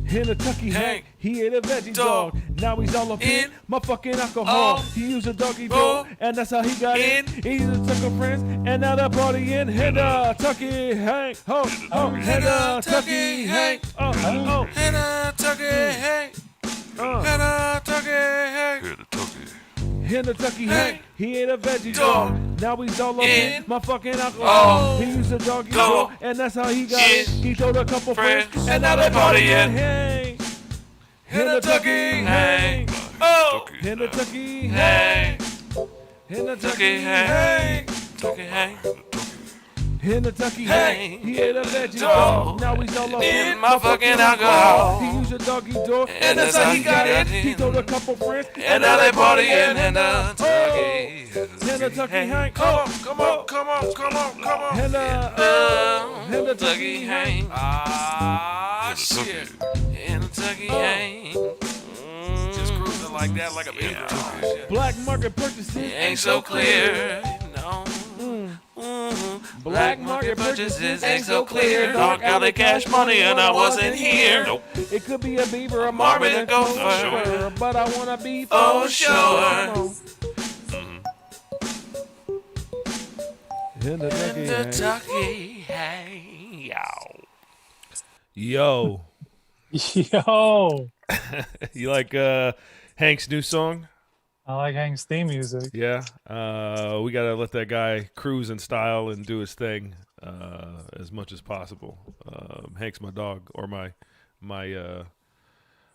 Kentucky Hank, he ate a veggie dog. Now he's all up in my fucking alcohol. He used a doggy dog, and that's how he got in. He took her friends, and now they're partying. Kentucky Hank, ho, ho, Kentucky Hank, oh, oh, Kentucky Hank, Kentucky Hank. Kentucky Hank, he ate a veggie dog. Now he's all up in my fucking alcohol. He used a doggy dog, and that's how he got it. He told a couple friends, and now they're partying. Hank, Kentucky Hank, Oh, Kentucky Hank, Kentucky Hank, Kentucky Hank. Kentucky Hank, he ate a veggie dog. Now he's all up In my fucking alcohol. He used a doggy dog, And that's how he got it. He told a couple friends, And now they partying in Kentucky. Kentucky Hank, Come on, come on, come on, come on, come on. Kentucky Hank. Ah, shit. Kentucky Hank. Just cruising like that, like a beaver. Black market purchases Ain't so clear, no. Black market purchases ain't so clear. Dark alley cash money and I wasn't here. Nope. It could be a beaver, a marmot, marmot, a a gopher. gopher, but I wanna be For sure. Kentucky Hank. Kentucky Hank. Yo, Yo, you like Hank's new song? I like Hank's theme music. Yeah, we gotta let that guy cruise in style and do his thing as much as possible. Hank's my dog, or my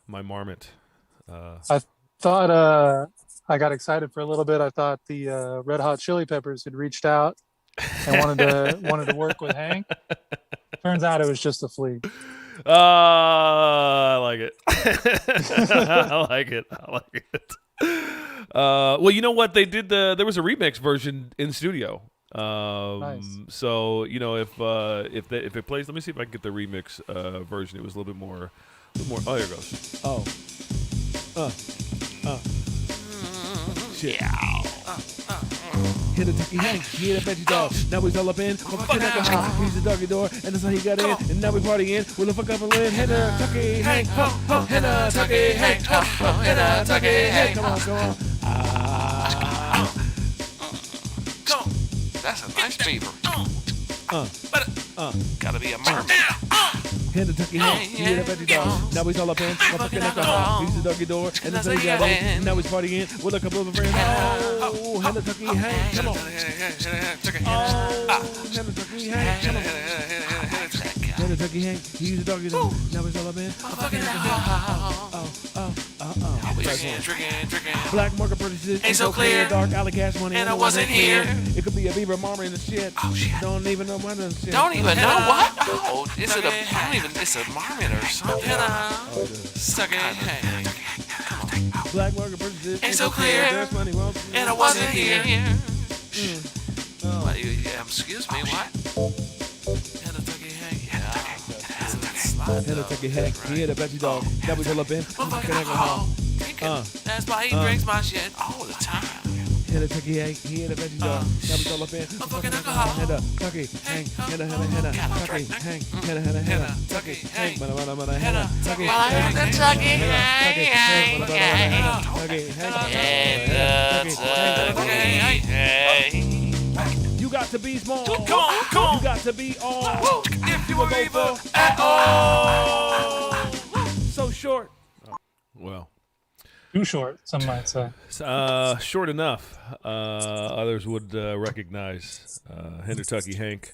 marmot. I thought I got excited for a little bit. I thought the Red Hot Chili Peppers had reached out and wanted to work with Hank. Turns out it was just a flea. I like it. I like it. I like it. Well, you know what they did? There was a remix version in studio. Nice. So you know if it plays, let me see if I can get the remix version. It was a little bit more. Oh, here it goes. Oh. Shit. Kentucky Hank, he ate a veggie dog. Now he's all up in my fucking alcohol. He's a doggy door, and that's how he got in. And now we partying with a fuck up and in. Kentucky Hank, ho, ho, Kentucky Hank, ho, ho, Kentucky Hank. Come on, come on. Go. That's a nice beaver. Gotta be a marmot. Kentucky Hank, he ate a veggie dog. Now he's all up in my fucking alcohol. He's a doggy door, and that's how he got in. And now he's partying with a couple of friends. Oh, Kentucky Hank, come on. Oh, Kentucky Hank, come on. Kentucky Hank, he's a doggy dog. Now he's all up in my fucking alcohol. Drinking. Black market purchases Ain't so clear. Dark alley cash money, And I wasn't here. It could be a beaver, marmot, and shit. Oh, shit. Don't even know what the shit. Don't even know what? Oh, is it I don't even, it's a marmot or something. Stuck in Hank. Black market purchases Ain't so clear. There's money, well, And I wasn't here. Oh. What, excuse me, what? Kentucky Hank. Yeah. Kentucky Hank, he ate a veggie dog. Now we pull up in fucking alcohol. That's why he drinks my shit all the time. Kentucky Hank, he ate a veggie dog. Now we pull up in fucking alcohol. Kentucky Hank, Kentucky Hank, Kentucky Hank, You got to be small. Come on. You got to be all. If you were evil at all. So short. Well. Too short, some might say. Short enough. Others would recognize Kentucky Hank.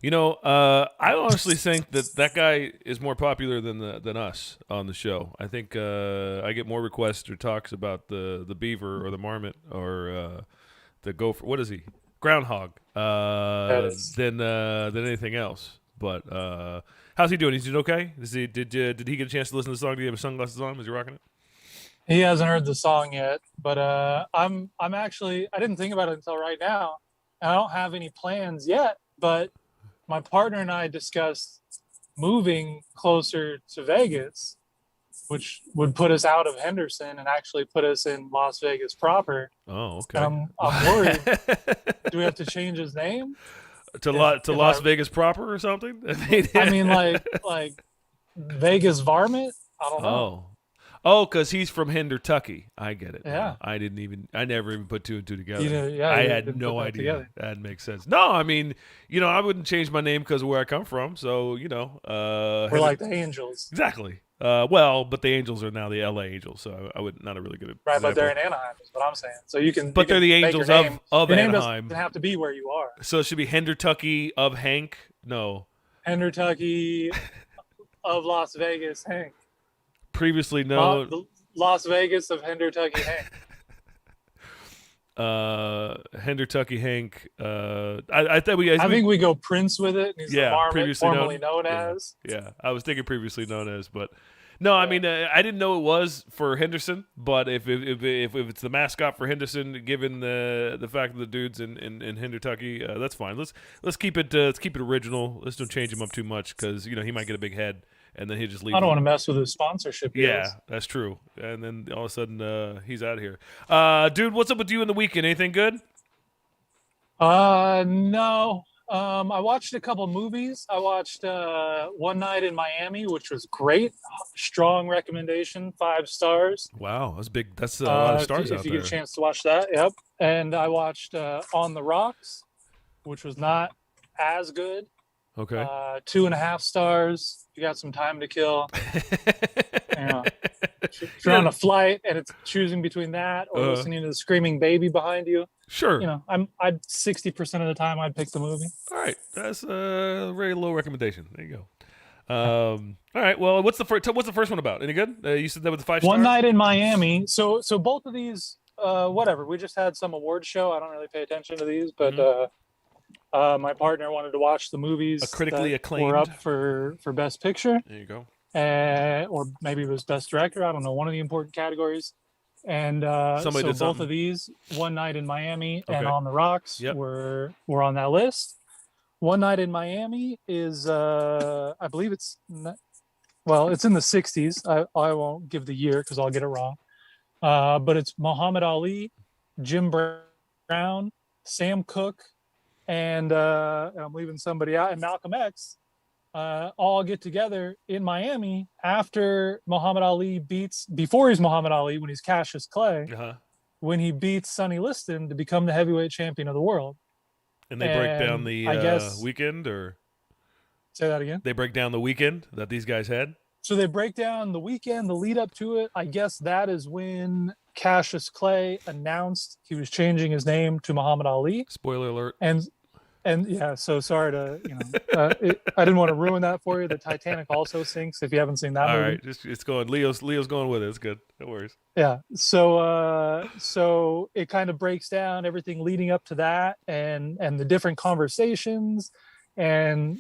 You know, I honestly think that guy is more popular than us on the show. I think I get more requests or talks about the beaver or the marmot or the gopher. What is he? Groundhog. Than anything else. But how's he doing? Is he okay? Did he get a chance to listen to the song? Did he have his sunglasses on? Was he rocking it? He hasn't heard the song yet, but I'm actually, I didn't think about it until right now. I don't have any plans yet, but my partner and I discussed moving closer to Vegas, which would put us out of Henderson and actually put us in Las Vegas proper. Oh, okay. And I'm worried. Do we have to change his name? If Las I, Vegas proper or something. I mean, like Vegas varmint. I don't know. Because he's from Hendertucky. I get it. Yeah. I never even put two and two together. You know, yeah, I you had didn't no put that idea. together. That makes sense. No, I mean, I wouldn't change my name because of where I come from. So, We're like the Angels, exactly. But the Angels are now the LA Angels, so I would not a really good right? example. But they're in Anaheim, is what I'm saying. So you can. But you they're can the make Angels your name. of Your name Anaheim. doesn't have to be where you are. So it should be Hendertucky of Hank. No, Hendertucky of Las Vegas, Hank. previously known. The Las Vegas of Hendertucky, Hank. Hendertucky Hank. I thought I think we go Prince with it. And he's Yeah, the previously formerly known. known Yeah. as. Yeah, I was thinking previously known as, but no, I mean I didn't know it was for Henderson, but if it's the mascot for Henderson, given the fact that the dude's in Hendertucky, that's fine. Let's keep it original. Let's don't change him up too much because he might get a big head and then he just leave. I don't want to mess with his sponsorship deals. Yeah, that's true. And then all of a sudden he's out of here. Dude, what's up with you in the weekend? Anything good? No. I watched a couple movies. I watched One Night in Miami, which was great. Strong recommendation, 5 stars. Wow, that's big. That's a lot of stars if out you there. get a chance to watch that, yep. And I watched On the Rocks, which was not as good. Okay. 2.5 stars. You got some time to kill. If you're on a flight and it's choosing between that or listening to the screaming baby behind you, Sure. I'd 60% of the time I'd pick the movie. All right, that's a very low recommendation. There you go. All right. Well, what's the first one about? Any good? You said that was the 5 One stars? Night in Miami. So both of these, whatever. We just had some award show. I don't really pay attention to these, but my partner wanted to watch the movies. A critically that acclaimed. were up for Best Picture. There you go. Or maybe it was Best Director. I don't know, one of the important categories. And Somebody did both something. of these, One Night in Miami and Okay. On the Rocks, Yep. were on that list. One Night in Miami is, I believe it's in the 60s. I won't give the year because I'll get it wrong. But it's Muhammad Ali, Jim Brown, Sam Cooke, and I'm leaving somebody out, and Malcolm X. All get together in Miami after Muhammad Ali before he's Muhammad Ali, when he's Cassius Clay, Uh-huh. when he beats Sonny Liston to become the heavyweight champion of the world. And they break down And the I guess- weekend, or Say that again. they break down the weekend that these guys had. So they break down the weekend, the lead up to it. I guess that is when Cassius Clay announced he was changing his name to Muhammad Ali. Spoiler alert. And yeah, so sorry to, I didn't want to ruin that for you. The Titanic also sinks if you haven't seen that All movie. right, it's going. Leo's going with it. It's good. No worries. Yeah. So it kind of breaks down everything leading up to that and the different conversations and,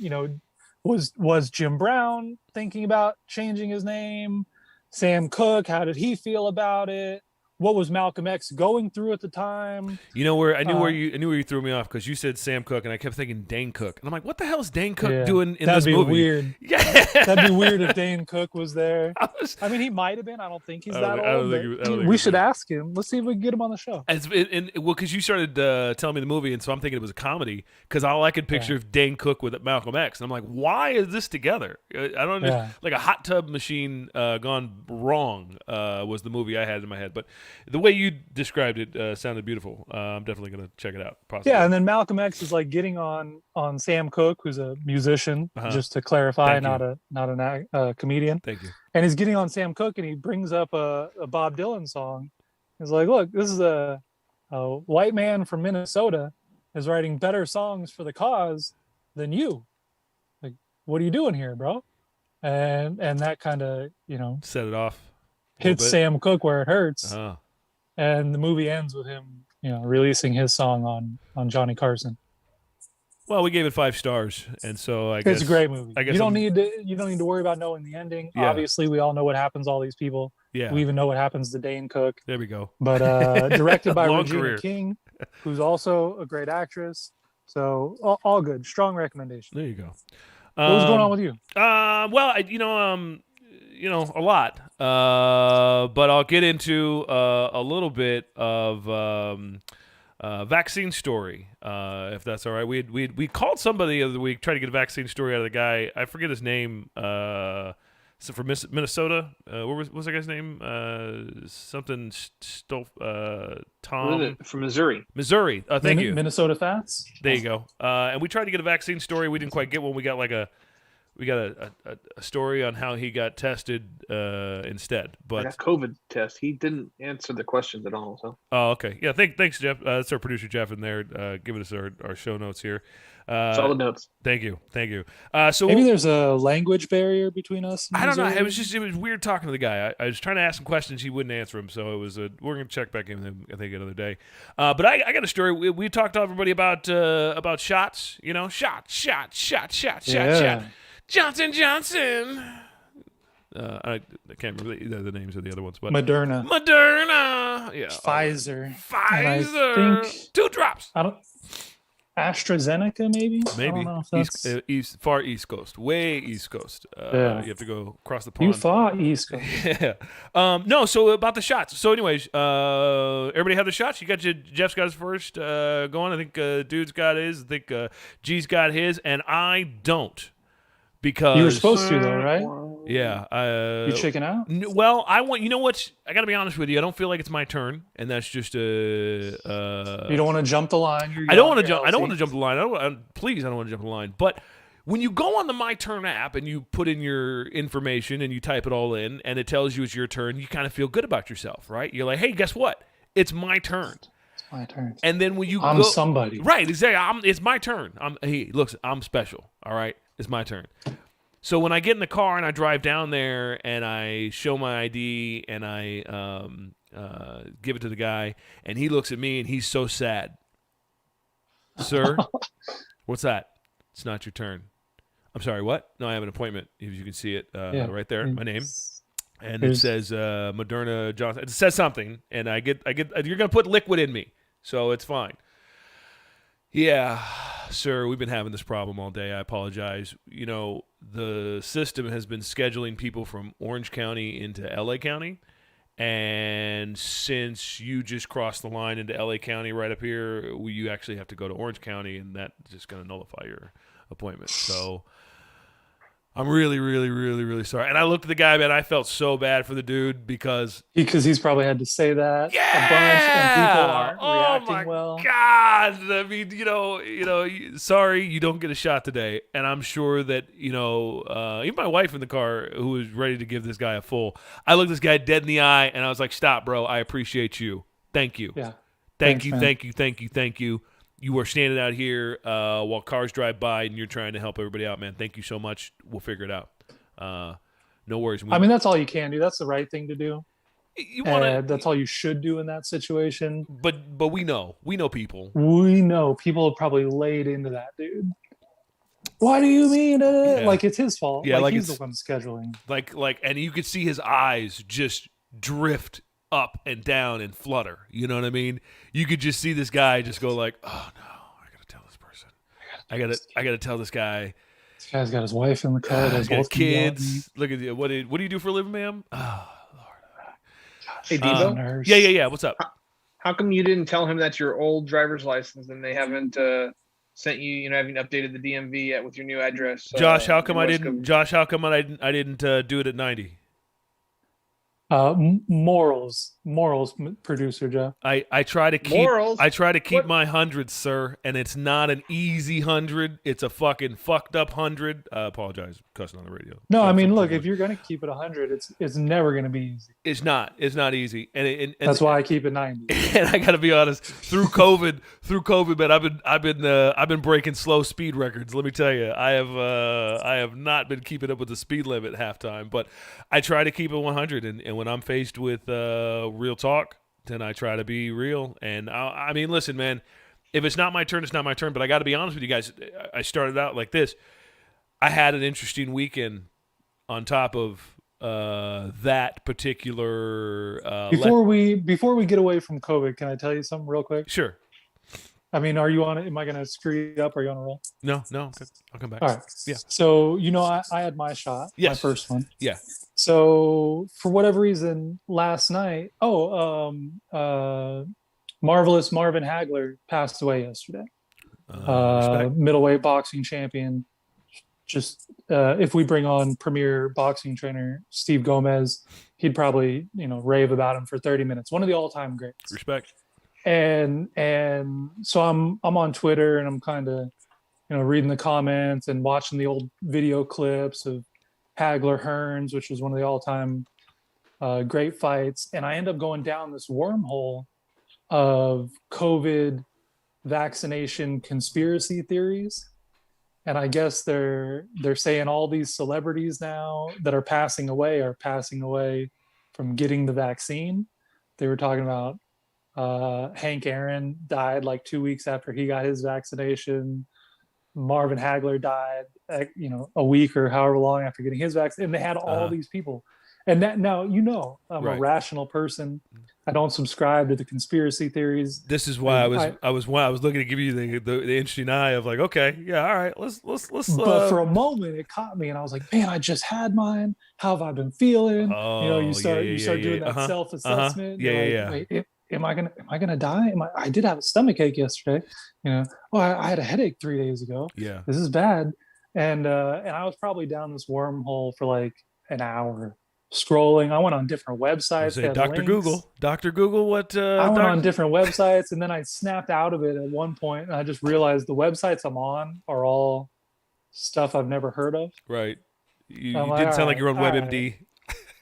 was Jim Brown thinking about changing his name? Sam Cooke, how did he feel about it? What was Malcolm X going through at the time? You know where I knew where you threw me off because you said Sam Cooke and I kept thinking Dane Cook and I'm like, what the hell is Dane Cook Yeah, doing in that'd this be movie? weird. Yeah, That'd be weird if Dane Cook was there. I I mean, he might have been. I don't think he's I don't that think- I don't old. think he- I but don't think we he's should there. ask him. Let's see if we can get him on the show. because you started telling me the movie, and so I'm thinking it was a comedy. Because all I could picture is Dane Cook with Malcolm X, and I'm like, why is this together? I don't understand. Yeah. Like a hot tub machine gone wrong was the movie I had in my head. But the way you described it sounded beautiful. I'm definitely gonna check it out. Possibly. Yeah, and then Malcolm X is like getting on Sam Cooke, who's a musician, just to clarify, Thank not a comedian. Thank you. And he's getting on Sam Cooke, and he brings up a Bob Dylan song. He's like, "Look, this is a white man from Minnesota is writing better songs for the cause than you. Like, what are you doing here, bro?" And that kind of Set it off. a hits little bit. Sam Cooke where it hurts. Uh-huh. And the movie ends with him, releasing his song on Johnny Carson. Well, we gave it 5 stars, and so I guess It's a great movie. I guess you don't I'm- need to worry about knowing the ending. Yeah. Obviously, we all know what happens to all these people. Yeah, We even know what happens to Dane Cook. there we go. But directed by Long Regina career. King, who's also a great actress. So all good. Strong recommendation. There you go. What was going on with you? Well, a lot. But I'll get into a little bit of vaccine story, if that's all right. We called somebody the other week, tried to get a vaccine story out of the guy. I forget his name. So from Minnesota, what was that guy's name? Something Tom. What is it? From Missouri. Missouri. Thank you. Minnesota Fats. There you go. And we tried to get a vaccine story. We didn't quite get one. We got a story on how he got tested instead. But Like a COVID test. He didn't answer the questions at all. So. oh, okay. Yeah. Thanks, Jeff. That's our producer Jeff in there, giving us our show notes here. Solid notes. Thank you. So Maybe there's a language barrier between us. And I don't know. Missouri. It was weird talking to the guy. I was trying to ask him questions, he wouldn't answer them. So it was we're gonna check back in with him, I think, another day. But I got a story. We talked to everybody about shots. You know, shot. Yeah. Johnson. I can't remember the names of the other ones, but Moderna. Yeah. Pfizer. Pfizer. think- 2 drops. I don't. AstraZeneca, maybe. I Maybe don't know if that's... far East Coast, way East Coast. Yeah. You have to go across the pond. You thought East Coast. Yeah. No. So about the shots. So, anyways, everybody have the shots. You got Jeff's got his first going. I think Dude's got his. I think G's got his, and I don't because You were supposed to, though, right? Yeah. You chicken out? Well, I want. You know what? I got to be honest with you. I don't feel like it's my turn, and that's just You don't want to jump the line. You're I don't want to young, jump. you're I don't want to healthy. jump the line. Please, I don't want to jump the line. But when you go on the My Turn app and you put in your information and you type it all in, and it tells you it's your turn, you kind of feel good about yourself, right? You're like, hey, guess what? It's my turn. It's my turn. And then when you I'm go, somebody. right? Exactly. It's my turn. Look, I'm special. All right, it's my turn. So when I get in the car and I drive down there and I show my ID and I give it to the guy, and he looks at me and he's so sad. Sir, what's that? It's not your turn. I'm sorry, what? No, I have an appointment. If you can see it right there, my name. And it says Moderna Johnson. It says something, and I get. You're gonna put liquid in me, so it's fine. Yeah, sir, we've been having this problem all day. I apologize. You know, the system has been scheduling people from Orange County into LA County, and since you just crossed the line into LA County right up here, you actually have to go to Orange County, and that's just going to nullify your appointment. So I'm really, really, really, really sorry. And I looked at the guy, man. I felt so bad for the dude because He's probably had to say that yeah, a bunch, and people aren't reacting my well. God, I mean, you know, sorry, you don't get a shot today. And I'm sure that even my wife in the car, who was ready to give this guy a full. I looked this guy dead in the eye, and I was like, "Stop, bro. I appreciate you. Thank you. Yeah. Thank Thanks, you. man. Thank you. You are standing out here while cars drive by, and you're trying to help everybody out, man. Thank you so much. We'll figure it out. No worries. I mean, that's all you can do. That's the right thing to do. you want And to, that's all you should do in that situation. but we know people. We know people have probably laid into that dude. What do you mean? Yeah. Like it's his fault. Yeah, like he's it's- the one scheduling. Like, and you could see his eyes just drift up and down and flutter. You know what I mean? You could just see this guy just go like, "Oh no, I gotta tell this person. I gotta tell this guy. This guy's got his wife in the car. He's There's got both kids. Look at you. What do you do for a living, ma'am? Hey, Debo, Nurse. Yeah. What's up? how come you didn't tell him that's your old driver's license and they haven't sent you, haven't updated the DMV yet with your new address? Josh, how come I West didn't? Coast? Josh, how come I didn't do it at 90? Morals, producer Jeff. I try to keep Morals? What? my hundreds, sir, and it's not an easy 100. It's a fucking fucked up 100. I apologize, cussing on the radio. No, I Sorry mean, for look, the- if you're gonna keep it 100, it's never gonna be easy. it's not easy, and That's why I keep it 90. and I got to be honest, through COVID, man, I've been breaking slow speed records. Let me tell you, I have not been keeping up with the speed limit halftime, but I try to keep it 100. And when I'm faced with real talk, then I try to be real. And I mean, listen, man, if it's not my turn, it's not my turn. But I got to be honest with you guys. I started out like this. I had an interesting weekend on top of that particular. Before we get away from COVID, can I tell you something real quick? Sure. I mean, are you on it? Am I gonna screw you up? Or are you on a roll? No, okay. I'll come back. All right. Yeah. So I had my shot, my Yes. first one. Yeah. So for whatever reason, last night, Marvelous Marvin Hagler passed away yesterday. Respect. Middleweight boxing champion. Just if we bring on premier boxing trainer Steve Gomez, he'd probably rave about him for 30 minutes. One of the all-time greats. Respect. And so I'm on Twitter and I'm kind of reading the comments and watching the old video clips of Hagler Hearns, which was one of the all-time great fights, and I end up going down this wormhole of COVID vaccination conspiracy theories. And I guess they're saying all these celebrities now that are passing away from getting the vaccine. They were talking about Hank Aaron died like 2 weeks after he got his vaccination. Marvin Hagler died, a week or however long after getting his vaccine. And they had all these people. And that now, I'm Right. a rational person. I don't subscribe to the conspiracy theories. This is why I was looking to give you the interesting eye of like, okay, yeah, all right, let's. But for a moment, it caught me, and I was like, "Man, I just had mine. How have I been feeling?" You start doing that self-assessment. Wait, am I gonna die? I did have a stomach ache yesterday. I had a headache 3 days ago. Yeah. This is bad. And I was probably down this wormhole for like an hour scrolling. I went on different websites. Say, Dr. Google, what? I went on different websites, and then I snapped out of it at one point, and I just realized the websites I'm on are all stuff I've never heard of. Right. You I'm like, didn't sound like you're on all right. WebMD.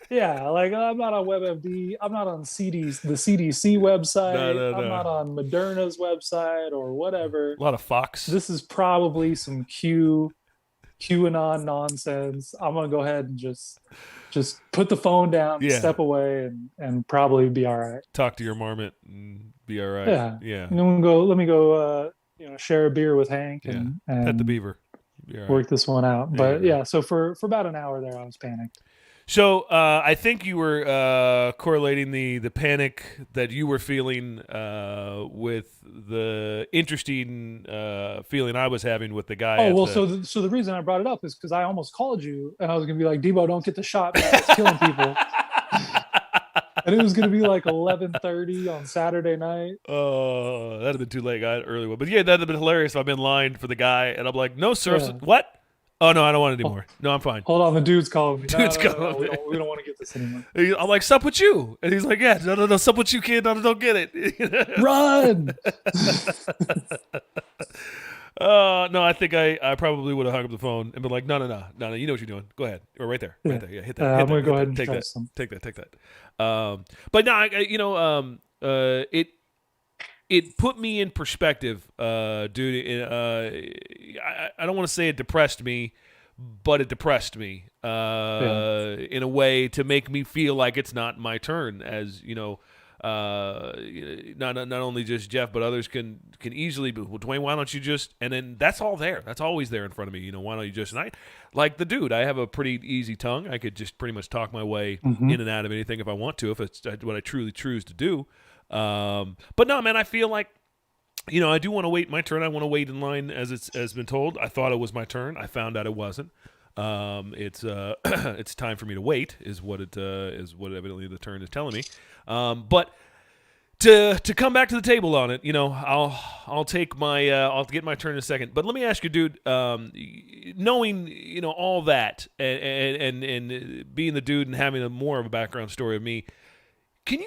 Yeah, like I'm not on WebMD. I'm not on the CDC website. No. I'm not on Moderna's website or whatever. A lot of Fox. This is probably some QAnon nonsense. I'm gonna go ahead and just put the phone down, step away, and probably be all right. Talk to your marmot and be all right. Yeah. Let me go. Share a beer with Hank and pet the beaver. Be all right. Work this one out. But yeah, so for about an hour there, I was panicked. So I think you were correlating the panic that you were feeling with the interesting feeling I was having with the guy. Oh well, so the reason I brought it up is because I almost called you and I was gonna be like, Debo, don't get the shot, man. It's killing people. And it was gonna be like 11:30 on Saturday night. Oh, that'd have been too late. I had early one, but yeah, that'd have been hilarious. I've been lined for the guy, and I'm like, no, sir. Yeah. What? Oh no, I don't want it anymore. No, I'm fine. Hold on, the dude's calling me. Dude's No, calling me. we don't want to get this anymore. I'm like, sup with you? And he's like, yeah, no, sup with you, kid. No, don't get it. Run! No, I think I probably would have hung up the phone and been like, no, you know what you're doing. Go ahead. Or right there. Yeah, hit that. I'm going to go ahead and take try that. some. Take that. But no, it put me in perspective, dude. I don't want to say it depressed me, but it depressed me in a way to make me feel like it's not my turn. As not only just Jeff, but others can easily be, well, Dwayne, why don't you just? And then that's all there. That's always there in front of me. Why don't you just? And I, like the dude, I have a pretty easy tongue. I could just pretty much talk my way in and out of anything if I want to, if it's what I truly choose to do. But no, man, I feel like, I do want to wait my turn. I want to wait in line as has been told. I thought it was my turn. I found out it wasn't. It's time for me to wait is what evidently the turn is telling me. But to come back to the table on it, I'll take my I'll get my turn in a second. But let me ask you, dude, knowing all that and being the dude and having more of a background story of me, can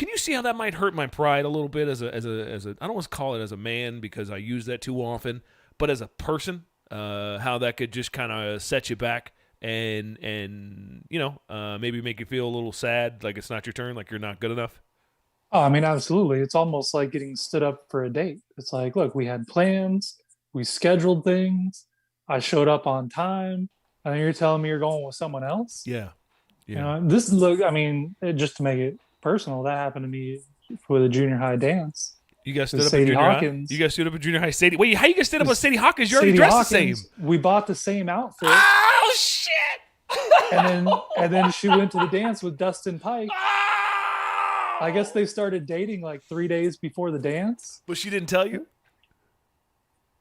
you see how that might hurt my pride a little bit as a I don't want to call it as a man because I use that too often, but as a person, how that could just kind of set you back and maybe make you feel a little sad, like it's not your turn, like you're not good enough. Oh, I mean, absolutely. It's almost like getting stood up for a date. It's like, look, we had plans, we scheduled things, I showed up on time, and then you're telling me you're going with someone else. Yeah. Just to make it personal, that happened to me for the junior high dance. You guys stood up Sadie at junior Hawkins. high? You guys stood up at junior high. Sadie, wait, how you guys stood up with Sadie Hawkins? You're already Sadie dressed Hawkins, the same. We bought the same outfit. Oh shit! and then she went to the dance with Dustin Pike. I guess they started dating like 3 days before the dance. But she didn't tell you?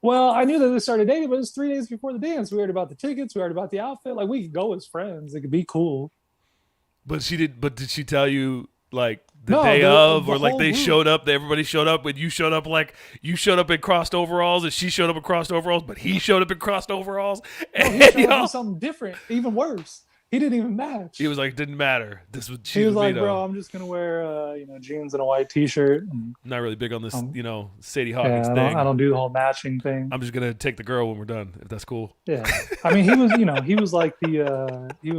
Well, I knew that they started dating, but it was 3 days before the dance. We heard about the tickets. We heard about the outfit. Like, we could go as friends. It could be cool. But did she tell you, like, the No, day the- of, the or like whole they group. showed up, everybody showed up, and you showed up in crossed overalls, and she showed up in crossed overalls, but he showed up in crossed overalls, No, and he showed up y'all- in something different, even worse. He didn't even match. he was like, didn't matter. This was He she was was me like, though. bro, I'm just gonna wear jeans and a white T-shirt. And, Not really big on this, Sadie yeah, Hawkins I thing. don't do the whole matching thing. I'm just gonna take the girl when we're done, if that's cool. Yeah, I mean, he was, he was like the He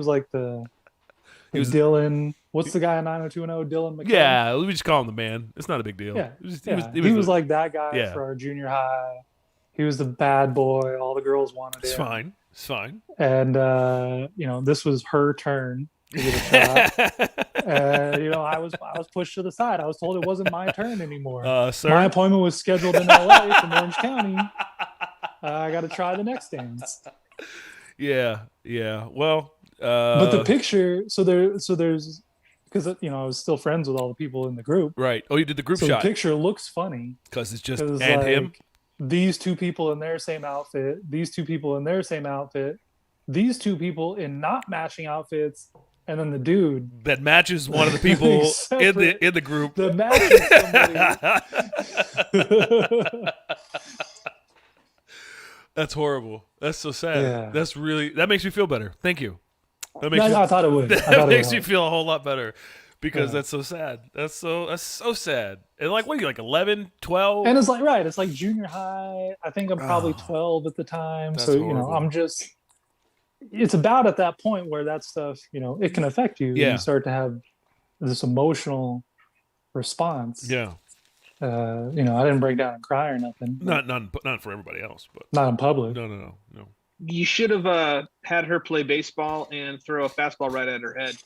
was- Dylan. What's the guy in 90210? Dylan McKay. Yeah, we just call him the man. It's not a big deal. Yeah, He he was was like that guy yeah. for our junior high. He was the bad boy. All the girls wanted It's him. fine. It's fine. And this was her turn to get a shot. And I was pushed to the side. I was told it wasn't my turn anymore. Sir. My appointment was scheduled in LA from Orange County. I got to try the next dance. Yeah. Well, But the picture, there's because I was still friends with all the people in the group. right. Oh, you did the group So shot the picture looks funny because it's just because and him. these two people in their same outfit, these two people in their same outfit, these two people in not matching outfits, and then the dude That matches one of the people Separate. in the group. that matches somebody. That's horrible. That's so sad. Yeah. That makes me feel better. Thank you. That makes I thought it would. I that thought it makes would me help. feel a whole lot better because Yeah. that's so sad. That's so sad. And like, what are you, like 11, 12? And it's like it's like junior high. I think I'm probably Oh, 12 at the time. that's So horrible. I'm just. It's about at that point where that stuff it can affect you. Yeah. You start to have this emotional response. Yeah. I didn't break down and cry or nothing. Not for everybody else, but Not in public. no. You should have had her play baseball and throw a fastball right at her head.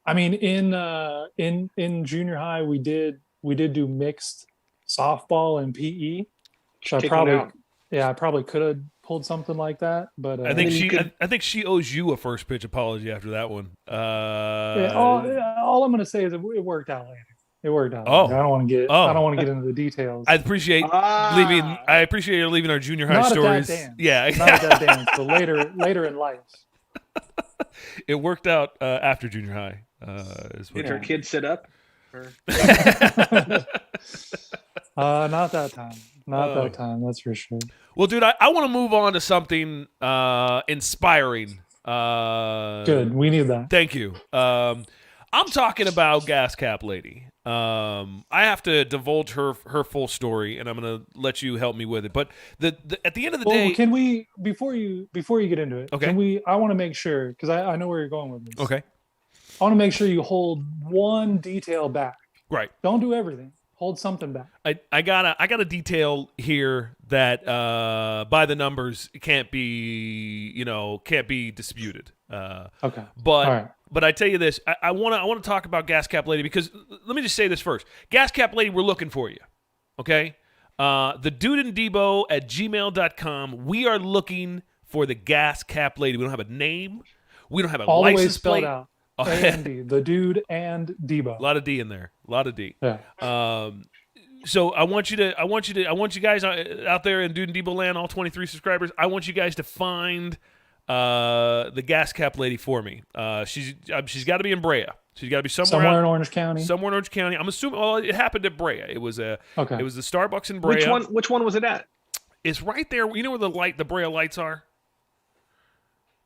I mean, in junior high, we did do mixed softball and PE. So Kick one out. I probably could have pulled something like that, but I think you could- I think she owes you a first pitch apology after that one. all I'm going to say is it worked out later. It worked out. Oh. later. I don't want to get. Oh. I don't want to get into the details. I appreciate leaving. I appreciate you leaving our junior high Not at that stories. dance. Yeah, Not at that dance, but later in life. it worked out after junior high. Is what Did her kid sit up? Or- Not that time. Not Oh. that time. That's for sure. Well, dude, I want to move on to something inspiring. Good. We need that. Thank you. I'm talking about Gas Cap Lady. I have to divulge her full story, and I'm gonna let you help me with it. But at the end of the Well, day, can we before you get into it? Okay. Can we? I want to make sure because I know where you're going with this. okay, I want to make sure you hold one detail back. right. Don't do everything. Hold something back. I got a detail here that by the numbers can't be disputed. Okay. But All right. but I tell you this, I want to talk about Gas Cap Lady because let me just say this first. Gas Cap Lady, we're looking for you. Okay? The Dude and Debo at gmail.com. We are looking for the Gas Cap Lady. We don't have a name. We don't have a All the way license spelled plate. out. A and D. The dude and Debo. A lot of D in there. A lot of D. Yeah. So I want you guys out there in Dude and Debo land, all 23 subscribers. I want you guys to find the Gas Cap Lady for me. She's got to be in Brea. She's got to be somewhere in Orange County. Somewhere in Orange County. I'm assuming. Well, it happened at Brea. It was the Starbucks in Brea. Which one was it at? It's right there. You know where the Brea lights are.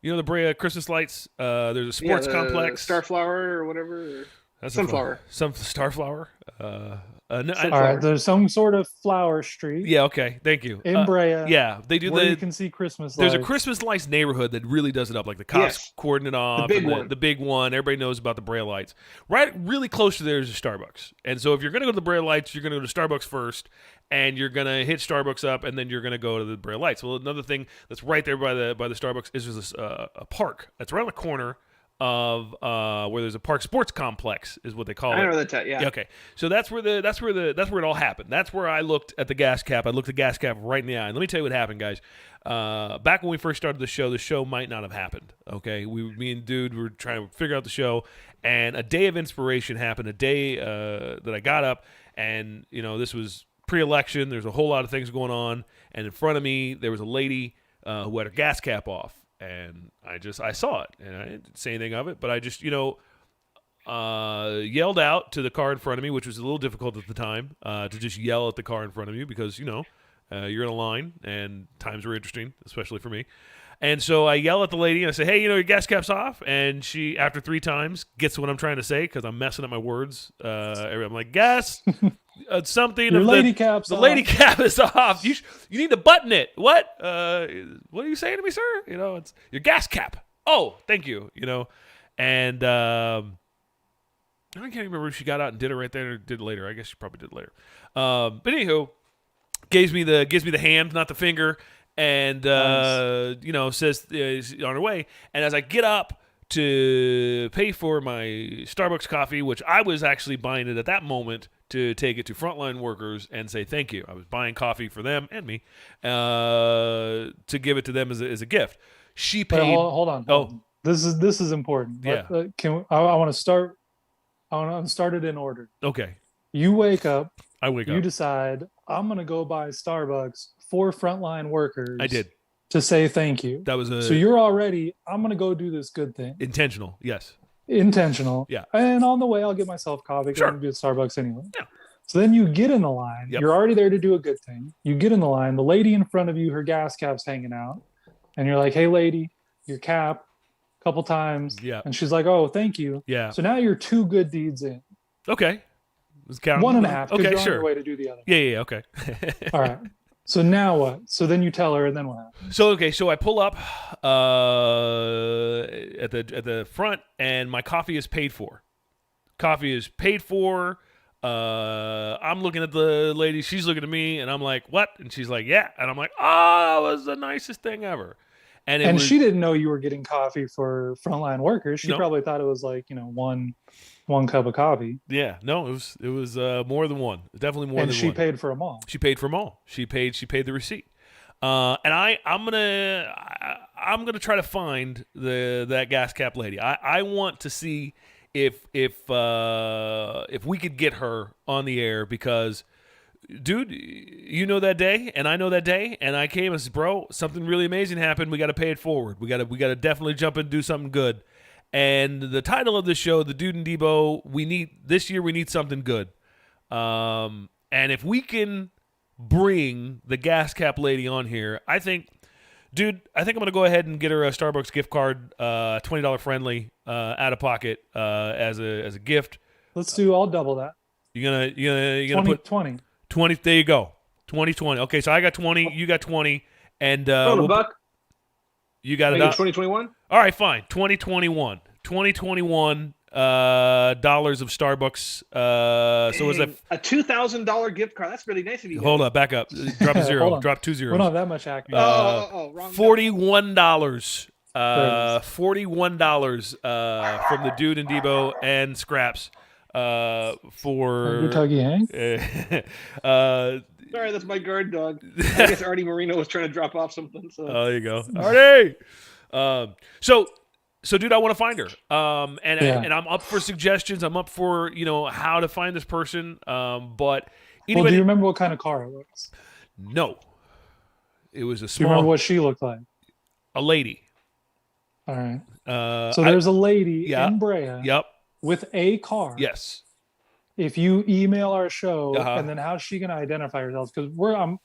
You know the Brea Christmas lights. There's a sports the complex. Starflower or whatever. That's Sunflower. Some Starflower. No, All right. There's some sort of flower street yeah. Okay. Thank you. in Brea. Yeah, they do where the. you can see Christmas There's a lights. Christmas lights neighborhood that really does it up. Like the cops Yes. cordon it off. big and one. The big one. Everybody knows about the Brea lights. Right, really close to there is a Starbucks. And so if you're going to go to the Brea lights, you're going to go to Starbucks first, and you're going to hit Starbucks up, and then you're going to go to the Brea lights. Well, another thing that's right there by the Starbucks is there's this, a park that's right on the corner of where there's a park sports complex is what they call I it. know that's at, yeah. Yeah, okay. So that's where it all happened. That's where I looked at the Gas Cap. I looked the Gas Cap right in the eye. And let me tell you what happened, guys. Back when we first started the show might not have happened. Okay, me and Dude were trying to figure out the show, and a day of inspiration happened. A day that I got up, and this was pre-election. There's a whole lot of things going on, and in front of me there was a lady who had her gas cap off, and I saw it, and I didn't say anything of it, but I just yelled out to the car in front of me, which was a little difficult at the time to just yell at the car in front of you because, you're in a line and times were interesting, especially for me. And so I yell at the lady and I say, hey, your gas cap's off. And she, after 3 times, gets what I'm trying to say because I'm messing up my words. I'm like, gas, something. Your of lady cap's the off. lady cap is off. You need to button it. What? What are you saying to me, sir? It's your gas cap. Oh, thank you. And I can't remember if she got out and did it right there or did it later. I guess she probably did it later. But anywho, gives me the hand, not the finger. And says on her way. And as I get up to pay for my Starbucks coffee, which I was actually buying it at that moment to take it to frontline workers and say thank you. I was buying coffee for them and me to give it to them as a gift. She paid. Wait, hold on. Oh, this is important. Yeah. I want to start. I want to start it in order. okay. You wake up. I wake You up. decide I'm gonna go buy Starbucks for frontline workers. I did. To say thank you. That was So you're already. I'm gonna go do this good thing. intentional. Yes. Intentional. Yeah. And on the way, I'll get myself coffee because Sure. I'm gonna be at Starbucks anyway. Yeah. So then you get in the line. Yep. You're already there to do a good thing. You get in the line. The lady in front of you, her gas cap's hanging out, and you're like, "Hey, lady, your cap." A couple times. Yeah. And she's like, "Oh, thank you." Yeah. So now you're 2 good deeds in. Okay. Let's count. 1.5. Because Okay. you're on Sure. your way to do the other. Yeah. Okay. All right. So now what? So then you tell her, and then what happens? So I pull up at the front, and my coffee is paid for. Coffee is paid for. I'm looking at the lady. She's looking at me, and I'm like, "What?" And she's like, "Yeah." And I'm like, "Oh, that was the nicest thing ever." And She didn't know you were getting coffee for frontline workers. She No. probably thought it was like one cup of coffee, yeah, no, it was more than one. Definitely more and than she one. paid for them all. She paid for them all. She paid the receipt. And I'm gonna try to find that gas cap lady. I want to see if we could get her on the air because, dude, you know that day and I know that day, and I came and said, bro, something really amazing happened. We got to pay it forward. We got to definitely jump in and do something good. And the title of the show, The Dude and Debo, this year we need something good. And if we can bring the gas cap lady on here, I think I'm going to go ahead and get her a Starbucks gift card, $20 friendly, out of pocket, as a gift. I'll double that. You're gonna put 20. 20. There you go. 2020. Okay, so I got 20. You got 20, and $1. you got it. 2021. All right, fine. 2021 dollars of Starbucks. So was that? A $2,000 gift card? That's really nice of you. Hold up, back up. Drop a Hold zero. on. Drop 2 We zeros. don't have that much accuracy. Wrong. $41. There $41 from the Dude and Debo and Scraps. For Kentucky Hank. Sorry, that's my guard dog. I guess Artie Marino was trying to drop off something. So. Oh, there you go, Artie. So, dude, I want to find her. And I'm up for suggestions. I'm up for how to find this person. But Do anybody, you remember what kind of car it was? no, it was a Do you small, remember what she looked like? a lady. All right. So There's a lady yeah. in Brea Yep. with a car. Yes. If you email our show, Uh-huh. and then how's she going to identify herself? Because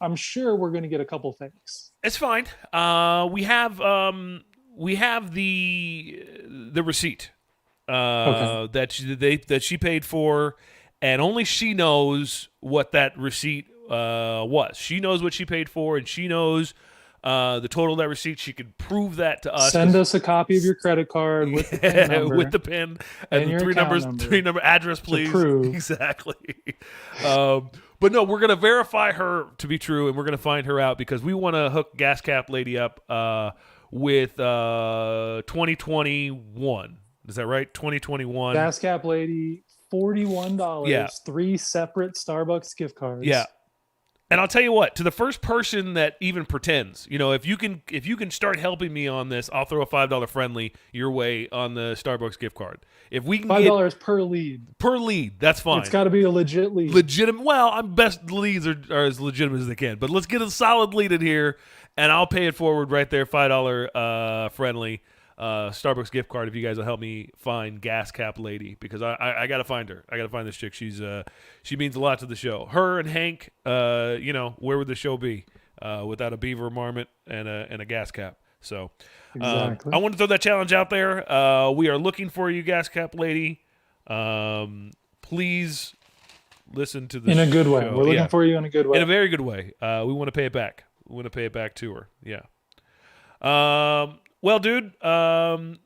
I'm sure we're going to get a couple things. It's fine. We have the receipt that she paid for, and only she knows what that receipt was. She knows what she paid for, and she knows the total of that receipt. She could prove that to us. Send us a copy of your credit card with the PIN number. with the PIN and and the your 3 account numbers, number 3 number address, please. prove. Exactly. But no, we're gonna verify her to be true, and we're gonna find her out because we want to hook Gas Cap Lady up with 2021. Is that right? 2021. Gas Cap Lady, $41. Yeah. 3 separate Starbucks gift cards. Yeah. And I'll tell you what, to the first person that even pretends, if you can start helping me on this, I'll throw a $5 friendly your way on the Starbucks gift card. If we can $5 per lead. get per lead, that's fine. It's got to be a legit lead. Legitimate. Well, I'm best leads are as legitimate as they can, but let's get a solid lead in here, and I'll pay it forward right there, $5 friendly Starbucks gift card if you guys will help me find Gas Cap Lady, because I gotta find her. I gotta find this chick. She means a lot to the show. Her and Hank, where would the show be without a beaver marmot and a gas cap? So Exactly. I want to throw that challenge out there. We are looking for you, Gas Cap Lady. Please listen to this In a good way. show. We're looking Yeah. for you in a good way. In a very good way. We want to pay it back. We want to pay it back to her. Yeah. Well, dude, time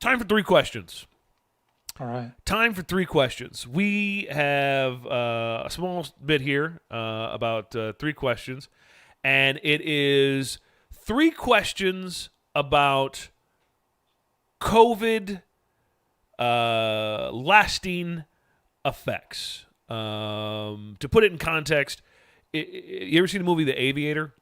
for 3 questions. All right. Time for 3 questions. We have a small bit here about 3 questions, and it is 3 questions about COVID lasting effects. To put it in context, you ever seen the movie The Aviator?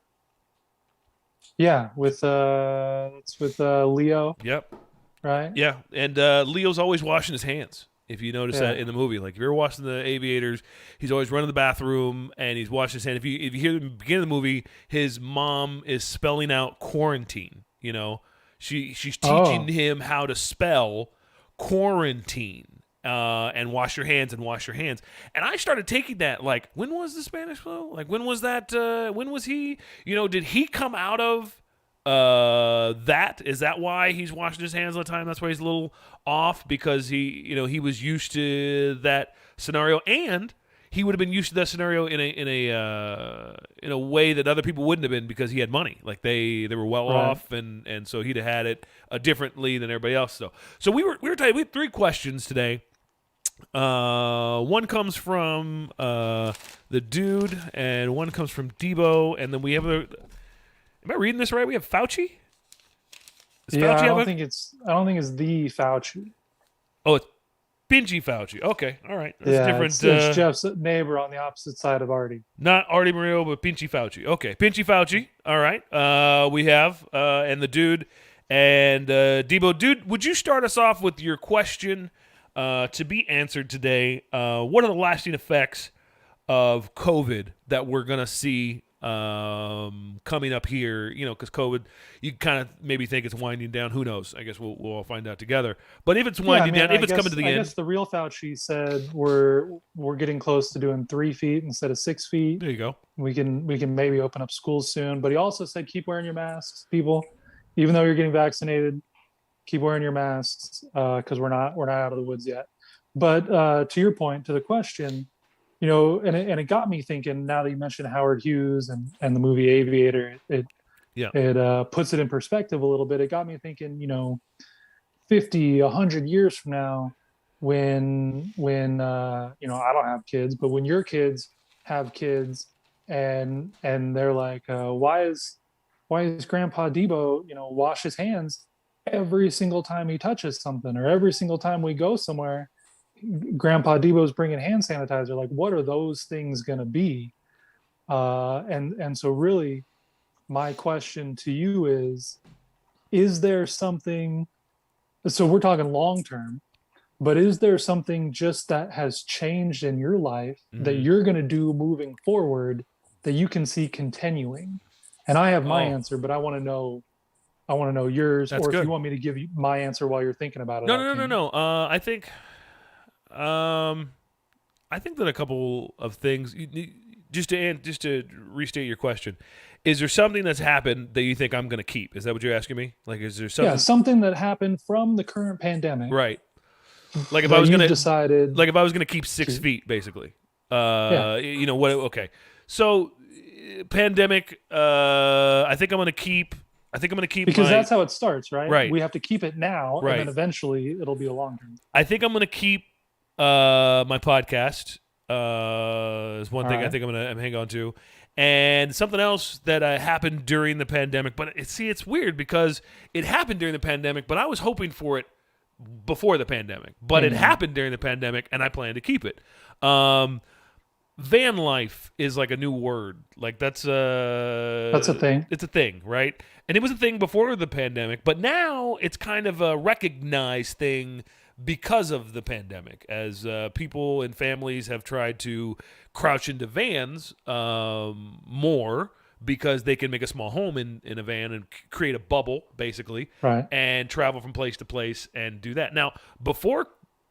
Yeah, with Leo, Yep. right? Yeah, and Leo's always washing his hands. If you notice that in the movie, like if you're watching The Aviators, he's always running to the bathroom and he's washing his hands. If you hear the beginning of the movie, his mom is spelling out quarantine. You know, she's teaching him how to spell quarantine. And wash your hands and wash your hands. And I started taking that, like, when was the Spanish flu? Like, when was that? When was he? Did he come out of that? Is that why he's washing his hands all the time? That's why he's a little off, because he was used to that scenario, and he would have been used to that scenario in a way that other people wouldn't have been, because he had money. Like they were well off, and so he'd have had it differently than everybody else. So we were talking. We had 3 questions today. One comes from the dude, and one comes from Debo, and then we have am I reading this right? We have Fauci. Yeah, I don't think it's the Fauci. Oh, it's Pinchy Fauci. Okay, all right. That's Yeah, different. it's Jeff's neighbor on the opposite side of Artie. Not Artie Murillo, but Pinchy Fauci. Okay, Pinchy Fauci. All right. We have and the dude and Debo. Dude, would you start us off with your question to be answered today? What are the lasting effects of COVID that we're gonna see coming up here? Because COVID, you kind of maybe think it's winding down. Who knows? I guess we'll all find out together. But if it's winding down, if it's coming to the I end, guess the real Fauci said we're getting close to doing 3 feet instead of 6 feet. there you go. We can maybe open up schools soon. But he also said keep wearing your masks, people, even though you're getting vaccinated. Keep wearing your masks because we're not out of the woods yet. But to your point, to the question, and it got me thinking. Now that you mentioned Howard Hughes and the movie Aviator, it puts it in perspective a little bit. It got me thinking. 50, 100 years from now, when I don't have kids, but when your kids have kids, and they're like, why is Grandpa Debo wash his hands every single time he touches something, or every single time we go somewhere? Grandpa Debo's bringing hand sanitizer. Like, what are those things going to be? And so really my question to you is there something, so we're talking long-term, but is there something just that has changed in your life that you're going to do moving forward that you can see continuing? And I have my answer, but I want to know yours. That's or good. If you want me to give you my answer while you're thinking about it. No. I think that a couple of things. Just to restate your question, is there something that's happened that you think I'm going to keep? Is that what you're asking me? Like, is there something? Yeah, something that happened from the current pandemic. Right. Like if I was going to decided. Like if I was going to keep 6 feet, basically. What? Okay. So, pandemic. I think I'm going to keep. Because that's how it starts, right? Right. We have to keep it now, Right. and then eventually it'll be a long term. I think I'm going to keep my podcast. Is one thing right. I think I'm hang on to, and something else that happened during the pandemic. But it's weird because it happened during the pandemic, but I was hoping for it before the pandemic. But it happened during the pandemic, and I plan to keep it. Van life is like a new word. Like that's a thing. It's a thing, right? And it was a thing before the pandemic, but now it's kind of a recognized thing because of the pandemic, as people and families have tried to crouch into vans more because they can make a small home in a van and create a bubble, basically, Right. and travel from place to place and do that. Now, before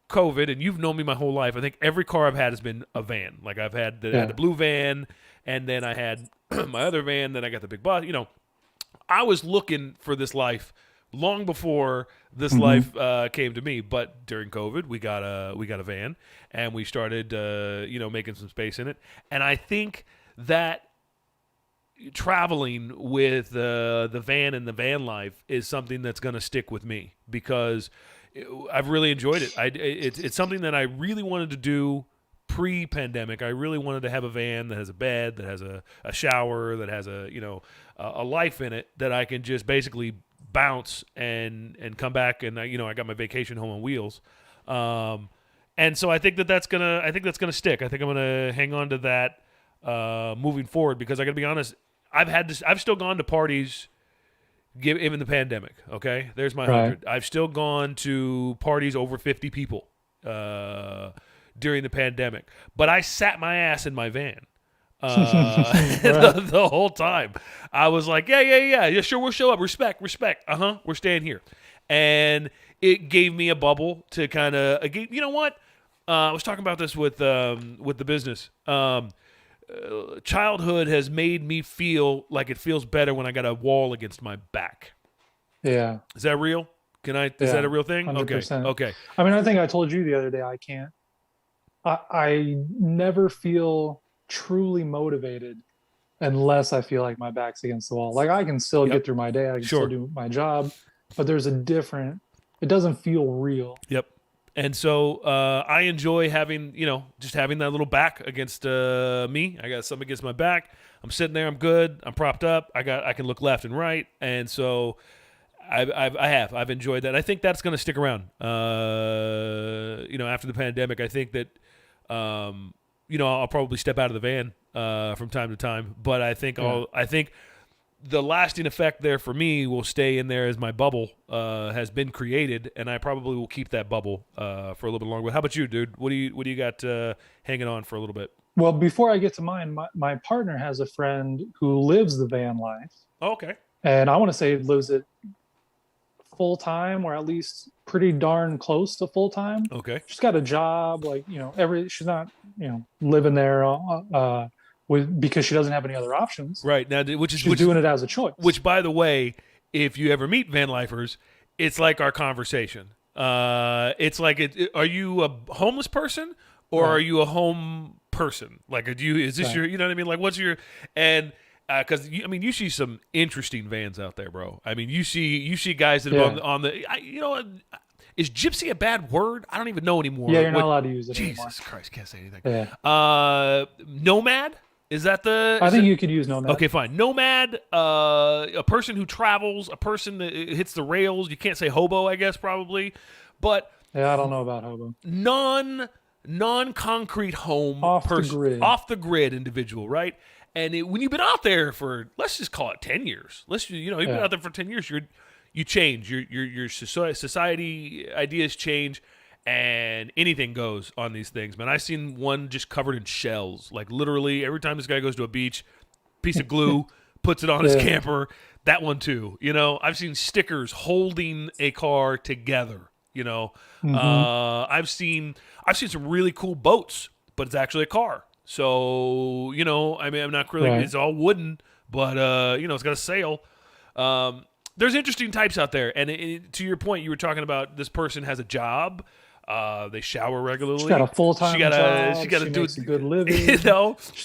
COVID, and you've known me my whole life, I think every car I've had has been a van. Like I've had the blue van, and then I had my other van, then I got the big bus. You know, I was looking for this life long before this life came to me. But during COVID, we got a van, and we started making some space in it. And I think that traveling with the van and the van life is something that's going to stick with me because I've really enjoyed it. It's something that I really wanted to do pre-pandemic. I really wanted to have a van that has a bed, that has a shower, that has a life in it that I can just basically bounce and come back, and I got my vacation home on wheels. And so I think that's gonna stick. I think I'm gonna hang on to that moving forward because I gotta be honest, I've still gone to parties even the pandemic. Okay, there's my 100. I've still gone to parties over 50 people during the pandemic, but I sat my ass in my van the whole time. I was like, yeah, sure, we'll show up. Respect. We're staying here, and it gave me a bubble to kind of. You know what? I was talking about this with the business. Childhood has made me feel like it feels better when I got a wall against my back. Yeah. Is that real? Is that a real thing? 100%. Okay. I mean, I think I told you the other day, I never feel truly motivated unless I feel like my back's against the wall. Like I can still get through my day. I can still do my job, but it doesn't feel real. Yep. And so I enjoy having that little back against me. I got something against my back. I'm sitting there. I'm good. I'm propped up. I can look left and right. And so I've enjoyed that. I think that's going to stick around. After the pandemic, I think that I'll probably step out of the van from time to time. But I think the lasting effect there for me will stay in there as my bubble has been created, and I probably will keep that bubble for a little bit longer. How about you, dude? What do you got hanging on for a little bit? Well, before I get to mine, my partner has a friend who lives the van life. Oh, okay. And I want to say lives it full time, or at least pretty darn close to full time. Okay. She's got a job, she's not, living there because she doesn't have any other options. Right. Now, she's doing it as a choice. Which, by the way, if you ever meet van lifers, it's like our conversation. It's like, are you a homeless person or are you a home person? Like, is this your, you know what I mean? Like, what's your, and because you see some interesting vans out there, bro. I mean, you see guys that are on the is gypsy a bad word? I don't even know anymore. Yeah, you're not allowed to use it Jesus anymore. Christ, can't say anything. Yeah. Nomad? Is that the? I think you could use nomad. Okay, fine. Nomad, a person who travels, a person that hits the rails. You can't say hobo, I guess, probably, but yeah, I don't know about hobo. Non-concrete home off the grid individual, right? And when you've been out there for, let's just call it 10 years. You've been out there for 10 years. You change. Your society ideas change. And anything goes on these things, man. I've seen one just covered in shells. Like literally every time this guy goes to a beach, piece of glue, puts it on his camper. That one too. I've seen stickers holding a car together. I've seen some really cool boats, but it's actually a car. So I'm not really. Right. It's all wooden, but it's got a sail. There's interesting types out there, and to your point, you were talking about this person has a job. They shower regularly. She's got a full-time job. She makes a good living. She's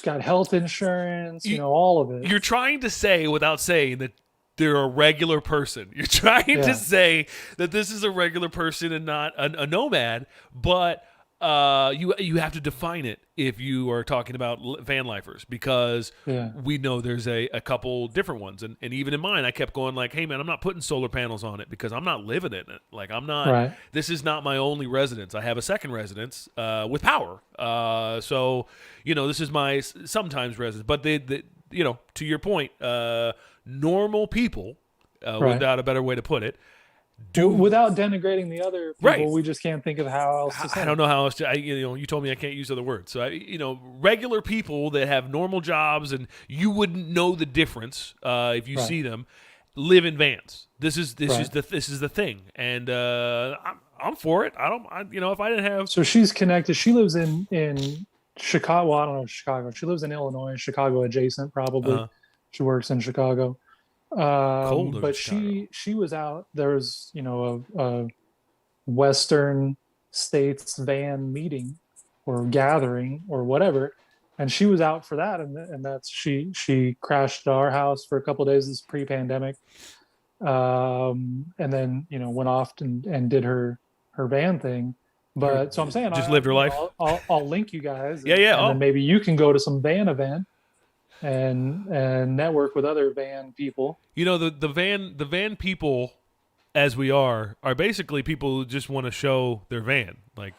got health insurance. All of it. You're trying to say without saying that they're a regular person. You're trying to say that this is a regular person and not a nomad, but you have to define it if you are talking about van lifers, because we know there's a couple different ones, and even in mine I kept going like, hey man, I'm not putting solar panels on it because I'm not living in it. Like I'm not this is not my only residence. I have a second residence with power, so this is my sometimes residence. But to your point, normal people, without a better way to put it, without denigrating the other people, Right. we just can't think of how else to say. I don't know how else to. You told me I can't use other words. So regular people that have normal jobs and you wouldn't know the difference if you Right. see them live in vans. This is Right. the thing, and I'm for it. If I didn't have So she's connected. She lives in Chicago. Well, I don't know Chicago. She lives in Illinois, Chicago adjacent, probably. Uh-huh. She works in Chicago. Cold in But Chicago. she was out. There was a Western States van meeting or gathering or whatever, and she was out for that. And that's she crashed at our house for a couple of days. This pre-pandemic, and then went off and did her van thing. But so I'm saying Just lived her life. I'll link you guys. Yeah, yeah. And then maybe you can go to some van event and network with other van people. The van people, as we are basically people who just want to show their van. Like,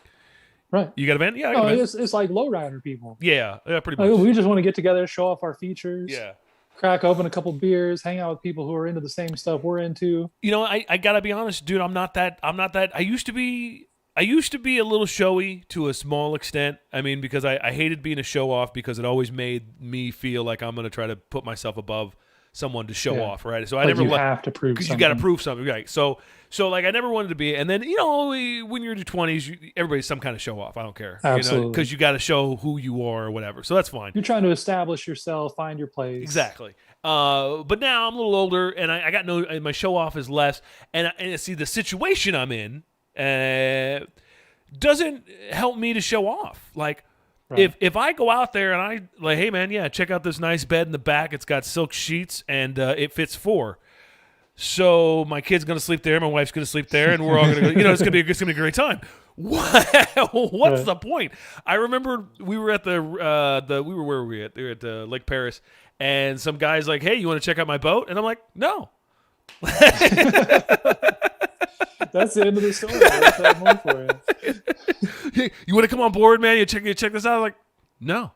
Right. you got a van? Yeah, I got No, a van. it's like lowrider people. Yeah, pretty Like, much. we just want to get together, show off our features, Yeah. crack open a couple beers, hang out with people who are into the same stuff we're into. I gotta be honest, dude. I'm not that. I used to be a little showy to a small extent. I mean, because I hated being a show off because it always made me feel like I'm gonna try to put myself above someone to show Yeah. off, right? So I Like never you let, have to prove because something. you got to prove something, right? So like I never wanted to be. And then when you're in your 20s, everybody's some kind of show off. I don't care, Absolutely. because you got to show who you are or whatever. So that's fine. You're trying to establish yourself, find your place. Exactly. But now I'm a little older, and I got my show off is less, and see the situation I'm in doesn't help me to show off. Like, Right. if I go out there and I like, hey man, yeah, check out this nice bed in the back. It's got silk sheets and it fits 4. So my kid's gonna sleep there, my wife's gonna sleep there, and we're all gonna go. It's gonna be a great time. What's Right. the point? I remember we were at where were we at? They were at Lake Paris, and some guy's like, "Hey, you want to check out my boat?" And I'm like, "No." That's the end of the story. That's that more for you. You want to come on board, man? You check this out. I'm like, no,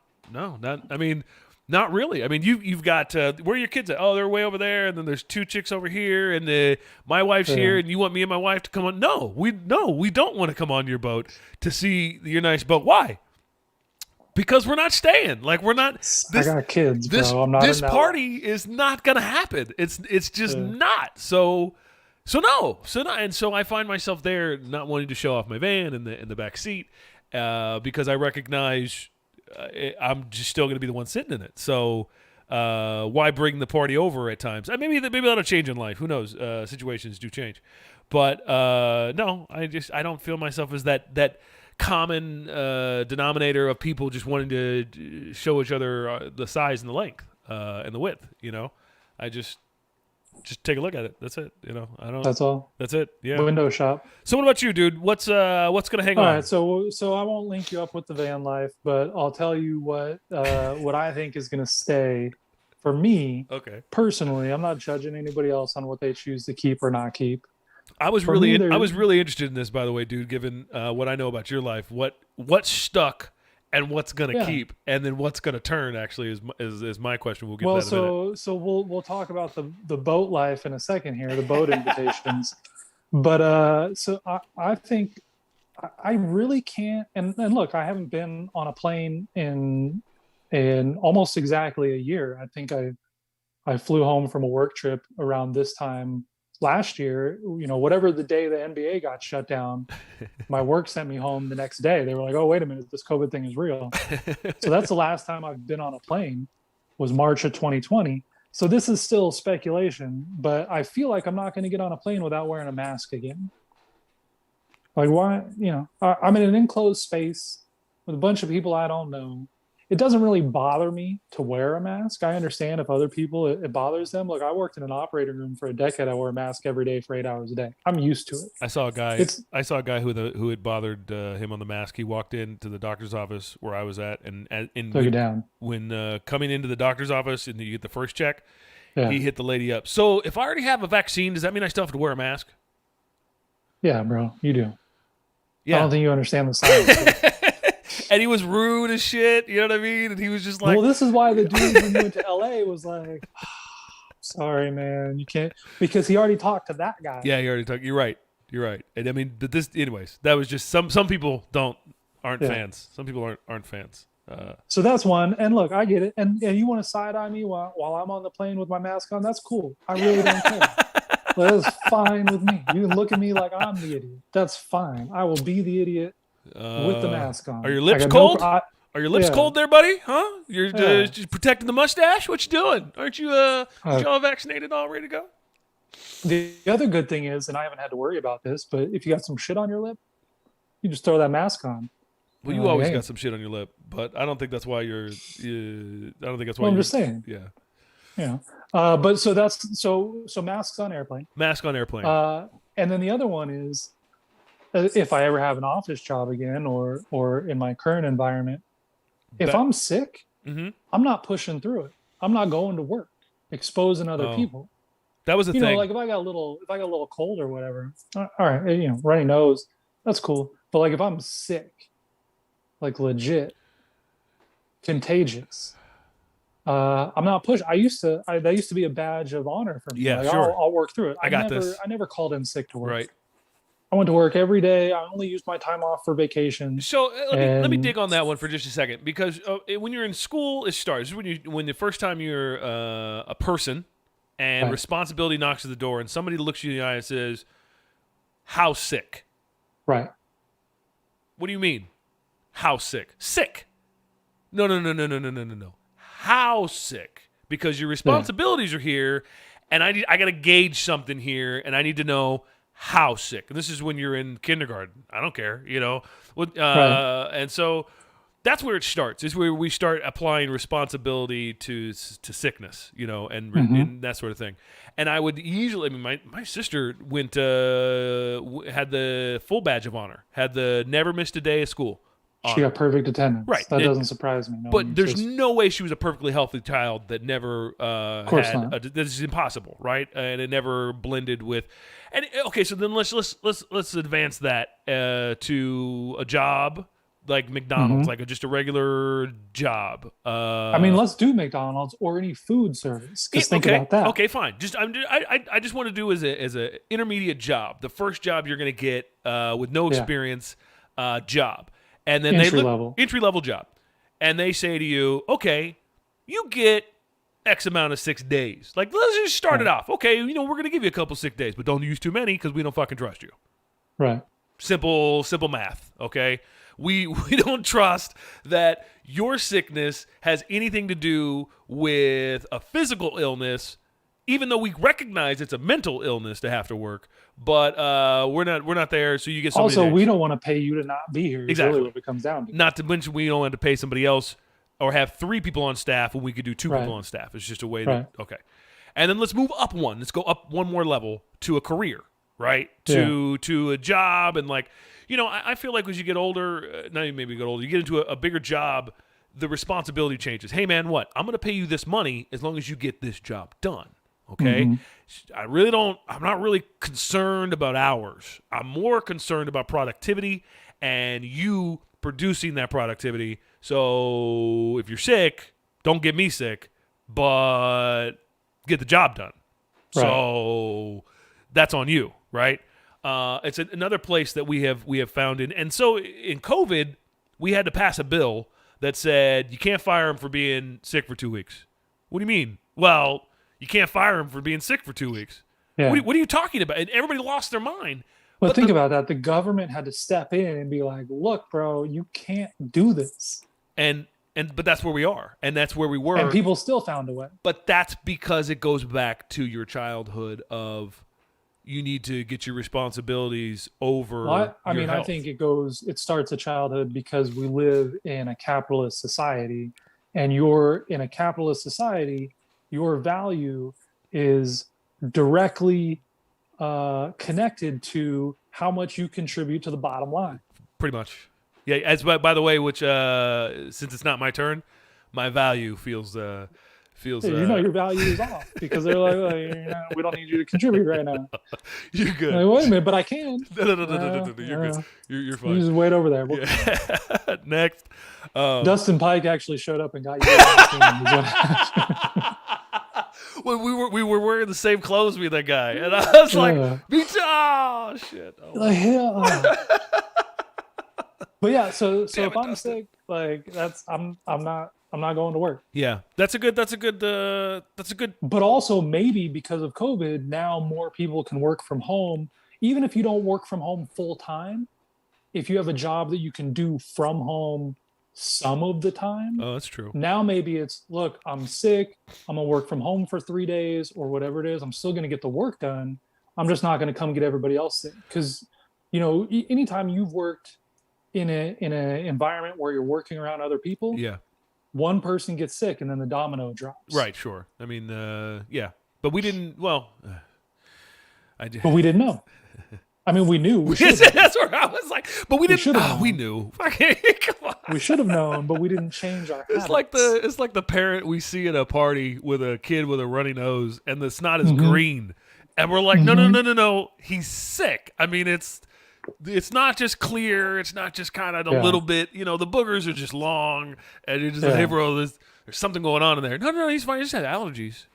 not really. I mean, you've got where are your kids at? Oh, they're way over there, and then there's 2 chicks over here, and my wife's Yeah. here, and you want me and my wife to come on? No, we don't want to come on your boat to see your nice boat. Why? Because we're not staying. Like, we're not. I got kids, bro. This I'm not this in that party is not gonna happen. It's just Yeah. not. So no. And so I find myself there not wanting to show off my van in the back seat because I recognize I'm just still going to be the one sitting in it. So why bring the party over at times? Maybe that'll change in life. Who knows? Situations do change. But no, I don't feel myself as that common denominator of people just wanting to show each other the size and the length and the width. I just take a look at it. That's it. I don't. That's all. That's it. Yeah. Window shop. So what about you, dude? What's gonna hang All on? right, so I won't link you up with the van life, but I'll tell you what I think is going to stay for me Okay. personally. I'm not judging anybody else on what they choose to keep or not keep. I was For really me, there- interested in this, by the way, dude. Given what I know about your life, what stuck and what's gonna Yeah. keep, and then what's gonna turn. Actually, is my question. We'll get Well, to that in a minute. so we'll talk about the boat life in a second here, the boat invitations. But so I think I really can't. And look, I haven't been on a plane in almost exactly a year. I think I flew home from a work trip around this time last year. Whatever the day the NBA got shut down, my work sent me home the next day. They were like, "Oh, wait a minute, this COVID thing is real." So that's the last time I've been on a plane, was March of 2020. So this is still speculation, but I feel like I'm not going to get on a plane without wearing a mask again. Like, why? I'm in an enclosed space with a bunch of people I don't know. It doesn't really bother me to wear a mask. I understand if other people it bothers them. Look, I worked in an operating room for a decade. I wore a mask every day for 8 hours a day. I'm used to it. I saw a guy. It's- I saw a guy who had bothered him on the mask. He walked into the doctor's office where I was at, and Took it down. when coming into the doctor's office and you get the first check, Yeah. he hit the lady up. So if I already have a vaccine, does that mean I still have to wear a mask? Yeah, bro, you do. I Yeah. don't think you understand the science. And he was rude as shit. You know what I mean? And he was just like, Well, this is why the dude when he went to LA was like, "I'm Sorry, man. You can't because he already talked to that guy. Yeah, you already talked. You're right. You're right. And I mean, but this, anyways, that was just some people aren't Yeah. fans. Some people aren't fans. So that's one. And look, I get it. And you want to side eye me while I'm on the plane with my mask on? That's cool. I really don't care. That's fine with me. You can look at me like I'm the idiot. That's fine. I will be the idiot with the mask on. Are your lips I got cold? I- Are your lips Yeah. cold there, buddy? Huh? You're Yeah. just protecting the mustache? What you doing? Aren't you all vaccinated, all ready to go? the other good thing is, and I haven't had to worry about this, but if you got some shit on your lip, you just throw that mask on. Well, you always hey. got some shit on your lip, but I don't think that's why you're. I don't think that's why. Well, I'm you're, just saying. Yeah. You know. But so that's so masks on airplane. Mask on airplane. And then the other one is, if I ever have an office job again, or in my current environment, if I'm sick, Mhm. I'm not pushing through it. I'm not going to work, exposing other Oh. people. That was the You thing. know, like if I got a little cold or whatever, all right, you know, runny nose, that's cool. But like if I'm sick, like legit contagious, I'm not pushing. That used to be a badge of honor for me. Yeah, Like, sure. I'll work through it. I got this. I never called in sick to work. Right. I went to work every day. I only used my time off for vacation. So let me And- dig on that one for just a second, because when you're in school, it starts when the first time you're a person and Right. responsibility knocks at the door, and somebody looks you in the eye and says, "How sick?" Right. What do you mean? How sick? Sick. No. How sick? Because your responsibilities are here, and I got to gauge something here, and I need to know how sick. And this is when you're in kindergarten. I don't care, you know. Right. And so that's where it starts. Is where we start applying responsibility to sickness, you know, and that sort of thing. And I would usually, I mean, my sister went had the full badge of honor, had the never missed a day of school. She got perfect attendance. Right. That doesn't surprise me. No, But there's just- no way she was a perfectly healthy child that never course had. not. This is impossible, right? And it never blended with. And okay, so then let's advance that to a job like McDonald's, like just a regular job. I mean, let's do McDonald's or any food service. Because think okay, about that. Okay, fine. I just want to do as a intermediate job, the first job you're going to get with no experience job. And then Entry level. Entry level job. And they say to you, okay, you get X amount of 6 days. Like, let's just start it off. Okay, you know, we're going to give you a couple sick days, but don't use too many because we don't fucking trust you. Right. Simple math, okay? We don't trust that your sickness has anything to do with a physical illness, even though we recognize it's a mental illness to have to work. But we're not there, so you get so many Also, days. we don't want to pay you to not be here. Is Exactly. really what it comes down to. Not to mention we don't have to pay somebody else or have 3 people on staff when we could do 2 Right. people on staff. It's just a way Right. okay. And then let's move up one. Let's go up one more level to a career, right? To a job, and like, you know, I feel like as you get older, not even maybe get older, you get into a bigger job, the responsibility changes. Hey man, what? I'm going to pay you this money as long as you get this job done. Okay. I'm not really concerned about hours. I'm more concerned about productivity and you producing that productivity. So if you're sick, don't get me sick, but get the job done. Right. So that's on you, right? It's another place that we have found in. And so in COVID, we had to pass a bill that said you can't fire him for being sick for 2 weeks. What do you mean? Well, you can't fire him for being sick for 2 weeks. Yeah. What are you talking about? And everybody lost their mind. But think about that. The government had to step in and be like, look, bro, you can't do this. But that's where we are. And that's where we were. And people still found a way. But that's because it goes back to your childhood of you need to get your responsibilities over. Well, I your mean, health. I think it starts at childhood because we live in a capitalist society, and you're in a capitalist society, your value is directly connected to how much you contribute to the bottom line. Pretty much. Yeah. As by the way, which since it's not my turn, my value feels. You know your value is off because they're like, oh, we don't need you to contribute right now. You're good. Like, wait a minute, but I can. No. You're good. You're You fine. just wait over there. Well, Yeah. Next. Dustin Pike actually showed up and got you. when we were wearing the same clothes, me and that guy, and I was like, Yeah. me too. Oh shit. Oh, Like, yeah. But yeah, so Damn if it, I'm Dustin. sick, like I'm not going to work. yeah, that's a good. But also maybe because of COVID, now more people can work from home. Even if you don't work from home full time, if you have a job that you can do from home some of the time, Oh, that's true. now maybe it's look, I'm sick, I'm gonna work from home for 3 days or whatever it is. I'm still gonna get the work done. I'm just not gonna come get everybody else sick. Because anytime you've worked in a environment where you're working around other people, Yeah. one person gets sick and then the domino drops. Right. Sure. I mean, yeah, but we didn't. Well, I did. But we didn't know. I mean, we knew. We should have. That's where I was like, but we didn't. should have We known. knew. Come on. We should have known, but we didn't change our habits. It's like the parent we see at a party with a kid with a runny nose and the snot is Mm-hmm. green, and we're like, no, he's sick. I mean, it's not just clear. It's not just kind of a Yeah. little bit. The boogers are just long, and you're just Yeah. like, hey, bro, there's something going on in there. No, he's fine. He just had allergies.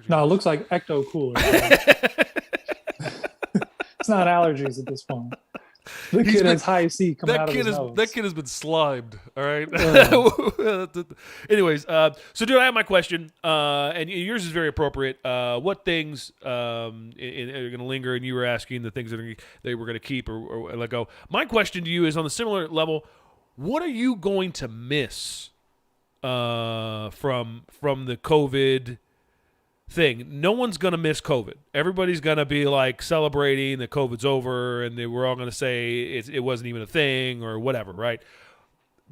No, it looks like ecto cooler. It's not allergies at this point. The He's kid been- has high C coming out of his nose. That kid has been slimed. All right. Yeah. Anyways, so dude, I have my question, and yours is very appropriate. What things are going to linger? And you were asking the things that they were going to keep or let go. My question to you is on the similar level. What are you going to miss from the COVID thing? No one's going to miss COVID. Everybody's going to be like celebrating that COVID's over, and we're all going to say it wasn't even a thing or whatever, right?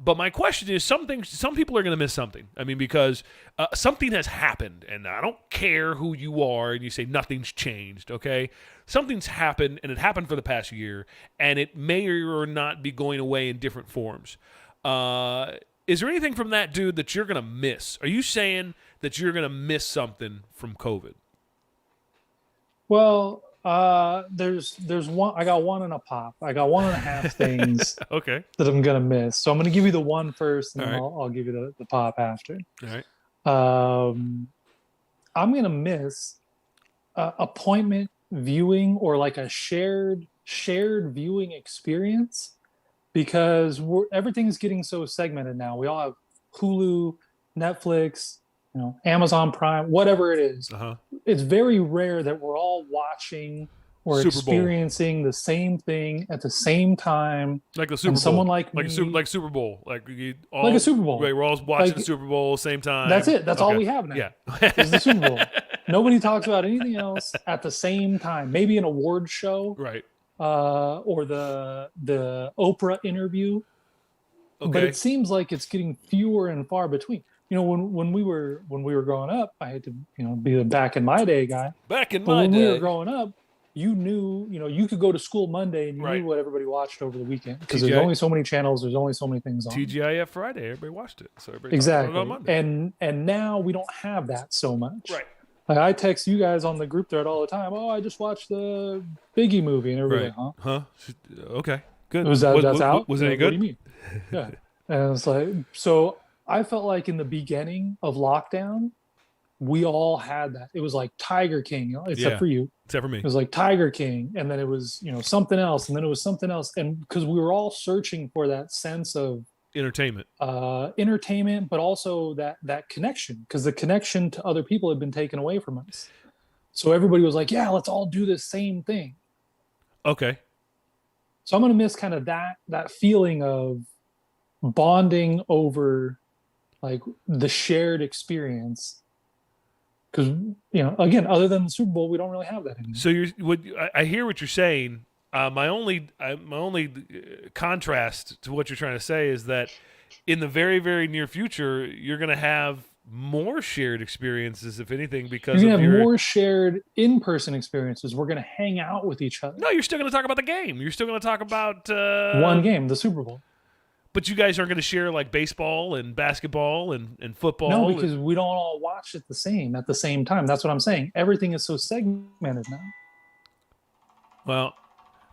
But my question is, some people are going to miss something. I mean, because something has happened, and I don't care who you are, and you say nothing's changed, okay? Something's happened, and it happened for the past year, and it may or not be going away in different forms. Is there anything from that, dude, that you're going to miss? Are you saying that you're going to miss something from COVID? Well, there's one. I got one and a pop. I got 1.5 things Okay. that I'm gonna miss. So I'm gonna give you the one first, and then All I'll give you the pop after. All right. I'm gonna miss appointment viewing or like a shared viewing experience because everything's getting so segmented now. We all have Hulu, Netflix, Amazon Prime, whatever it is. Uh-huh. It's very rare that we're all watching or Super Bowl. experiencing the same thing at the same time. Like the Super Bowl. Someone like me, like Super Bowl. Like a Super Bowl. Right, we're all watching Like- the Super Bowl same time. That's it. That's all Okay. we have now. Yeah. Is the Super Bowl. Nobody talks about anything else at the same time. Maybe an award show Right. or the Oprah interview. But Okay. it seems like it's getting fewer and far between. When we were growing up, I had to be the back in my day guy. Back in But my when we day. were growing up, you knew you could go to school Monday and you Right. knew what everybody watched over the weekend because TGI there's only so many channels. There's only so many things on. TGIF Friday. Everybody watched it. So everybody talked about it on Exactly. Monday. And now we don't have that so much. Right. Like I text you guys on the group thread all the time. Oh, I just watched the Biggie movie, and everybody, Right. huh? Okay. Good. Was that's out? Was it any What do good? you mean? Yeah. And it's like, so I felt like in the beginning of lockdown, we all had that. It was like Tiger King, except Yeah. for you. Except for me. It was like Tiger King, and then it was something else, and then it was something else, and because we were all searching for that sense of Entertainment. entertainment, but also that connection, because the connection to other people had been taken away from us. So everybody was like, "Yeah, let's all do the same thing." Okay. So I'm gonna miss kind of that feeling of bonding over like the shared experience. Because again, other than the Super Bowl, we don't really have that anymore. So I hear what you're saying. My only contrast to what you're trying to say is that in the very, very near future, you're going to have more shared experiences, if anything, because You're of gonna have your. more shared in-person experiences. We're gonna hang out with each other. No, you're still going to talk about the game. You're still going to talk about One game, the Super Bowl. But you guys aren't going to share like baseball and basketball and football. No, and- because we don't all watch it at the same time. That's what I'm saying. Everything is so segmented now. well,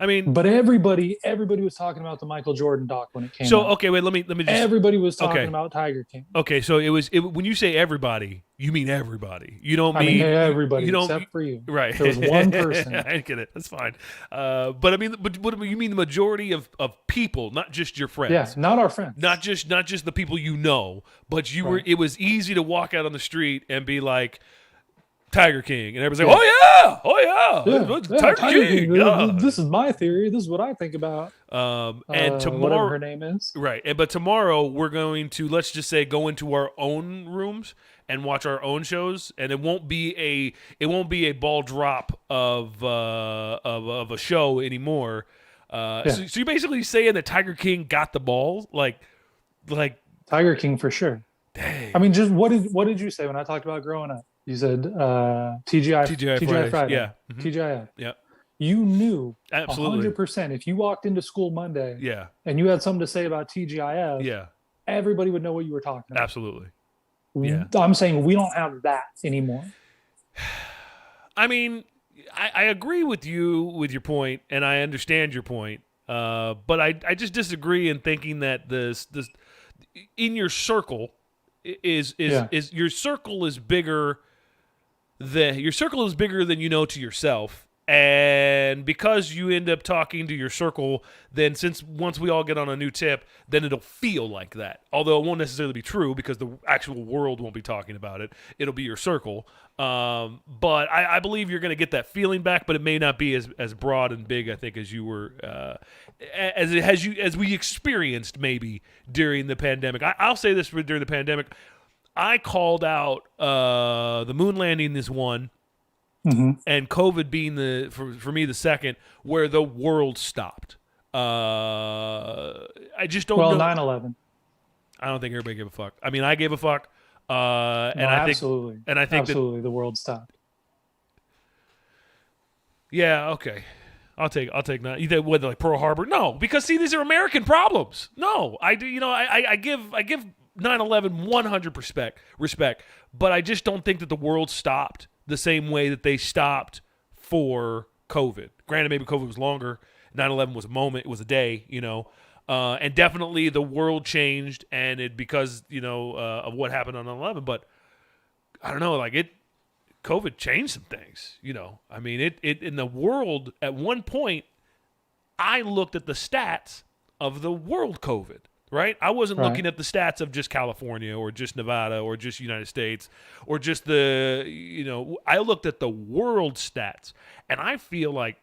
I mean, But everybody was talking about the Michael Jordan doc when it came so out. okay, wait, let me just. Everybody was talking Okay. about Tiger King. Okay, so when you say everybody, you mean everybody. You don't I mean, mean everybody you don't, except for you. right. There was one person. I get it. That's fine. But I mean, but you mean the majority of people, not just your friends. Yeah, not our friends. Not just the people you know, but you were. Right. It was easy to walk out on the street and be like, Tiger King, and everybody's like, oh yeah, Tiger King. Yeah. This is my theory. This is what I think about. And Whatever tomorrow, her name is. right? But tomorrow we're going to, let's just say, go into our own rooms and watch our own shows, and it won't be a ball drop of a show anymore. So you're basically saying that Tiger King got the ball, like Tiger King for sure. dang. I mean, just what did you say when I talked about growing up? You said TGI Friday. Yeah. Mhm. TGIF. Yeah. You knew Absolutely. 100% if you walked into school Monday Yeah. and you had something to say about TGIF, Yeah. everybody would know what you were talking about. Absolutely. Yeah. I'm saying we don't have that anymore. I mean, I agree with you with your point, and I understand your point. But I just disagree in thinking that this in your circle is your circle is bigger. Your circle is bigger than you know to yourself. And because you end up talking to your circle, then once we all get on a new tip, then it'll feel like that. Although it won't necessarily be true because the actual world won't be talking about it. It'll be your circle. But I believe you're going to get that feeling back, but it may not be as broad and big, I think, as you were, as we experienced maybe during the pandemic. I'll say this during the pandemic. I called out the moon landing is one. Mm-hmm. And COVID being for me the second, where the world stopped. I just don't know. 9/11. I don't think everybody gave a fuck. I mean, I gave a fuck. I absolutely. think, and I think absolutely the world stopped. Yeah, okay. I'll take that. Either whether like Pearl Harbor, no, because see, these are American problems. No, I do. You know, I give 9/11 100% respect, but I just don't think that the world stopped the same way that they stopped for COVID. Granted, maybe COVID was longer. 9/11 was a moment. It was a day, you know. And definitely the world changed and it because, you know, of what happened on 9/11. But I don't know, like COVID changed some things, you know. I mean, it in the world, at one point, I looked at the stats of the world COVID. Right? I wasn't looking at the stats of just California or just Nevada or just United States or just I looked at the world stats. And I feel like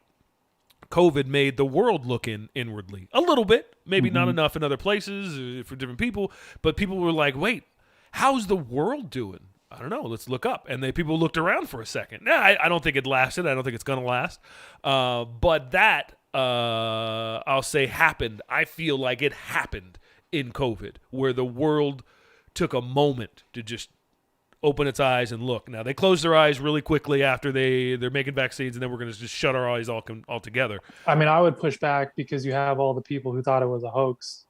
COVID made the world look inwardly a little bit, maybe not enough in other places for different people, but people were like, wait, how's the world doing? I don't know. Let's look up. And people looked around for a second. Nah, I don't think it lasted. I don't think it's going to last. But that, I'll say, happened. I feel like it happened in COVID, where the world took a moment to just open its eyes and look. Now, they closed their eyes really quickly after they're making vaccines, and then we're going to just shut our eyes all together. I mean, I would push back because you have all the people who thought it was a hoax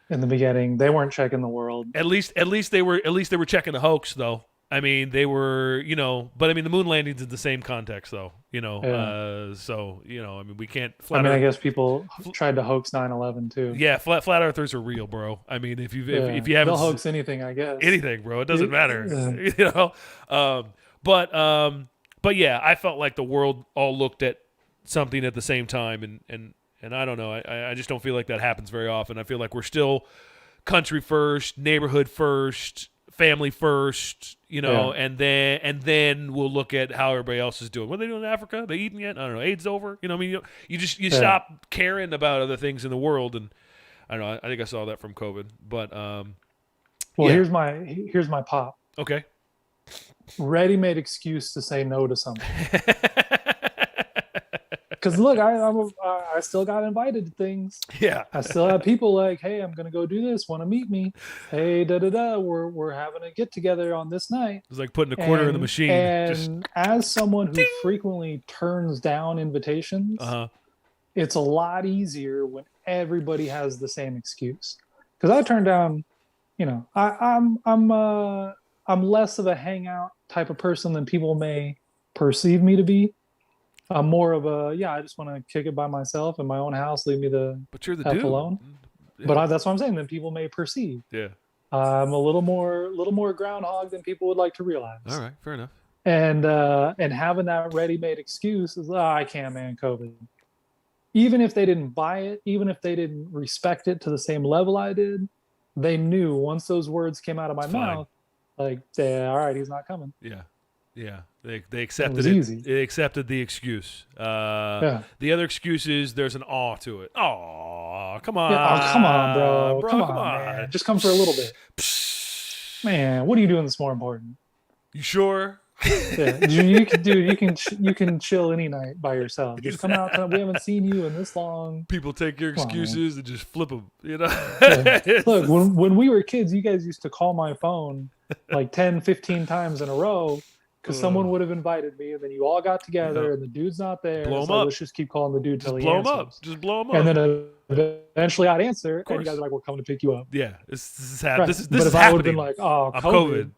in the beginning. They weren't checking the world. At least they were checking the hoax, though. I mean, they were, you know, but I mean, the moon landing's in the same context, though, you know. Yeah. So, you know, I mean, we can't. I guess people tried to hoax 9/11 too. Yeah, flat earthers are real, bro. I mean, if you haven't, they'll hoax anything, I guess. Anything, bro. It doesn't matter, you know. But yeah, I felt like the world all looked at something at the same time, and I don't know. I just don't feel like that happens very often. I feel like we're still country first, neighborhood first, family first, you know, and then we'll look at how everybody else is doing. What are they doing in Africa? They eating yet? I don't know. AIDS over? You know, I mean, you stop caring about other things in the world, and I don't know. I think I saw that from COVID, but here's my pop. Okay. Ready-made excuse to say no to something. Because look, I still got invited to things. Yeah. I still have people like, hey, I'm gonna go do this. Want to meet me? Hey, we're having a get together on this night. It's like putting a quarter in the machine. And as someone who frequently turns down invitations, it's a lot easier when everybody has the same excuse. Because I turn down, you know, I'm less of a hangout type of person than people may perceive me to be. I'm more of a I just want to kick it by myself in my own house. Leave me the But you're the F dude. alone. Yeah. But that's what I'm saying. That people may perceive. Yeah. I'm a little more groundhog than people would like to realize. All right. Fair enough. And having that ready-made excuse is, I can't, man, COVID. Even if they didn't buy it, even if they didn't respect it to the same level I did, they knew once those words came out of my It's fine. mouth, like, all right, he's not coming. Yeah. Yeah. They accepted was it. easy. They accepted the excuse. Yeah. The other excuse is there's an awe to it. Oh, come on. Yeah, oh, come on, bro. Bro, Come on, man. Just come for a little bit. Man, what are you doing that's more important? You sure? Yeah, you can, dude. You can chill any night by yourself. Just come out. We haven't seen you in this long. People take your Come on, man. excuses and just flip them. You know. Yeah. Look, when we were kids, you guys used to call my phone like 10, 15 times in a row because someone would have invited me, and then you all got together, Yeah. and the dude's not there. Blow It's him like, up. let's just keep calling the dude till Just he blow them answers. up. Just blow them up. And then eventually I'd answer, and course. you guys are like, "We're coming to pick you up." Yeah, this is Right. happening. This But is if I would have happening. been like, "Oh, I'm COVID,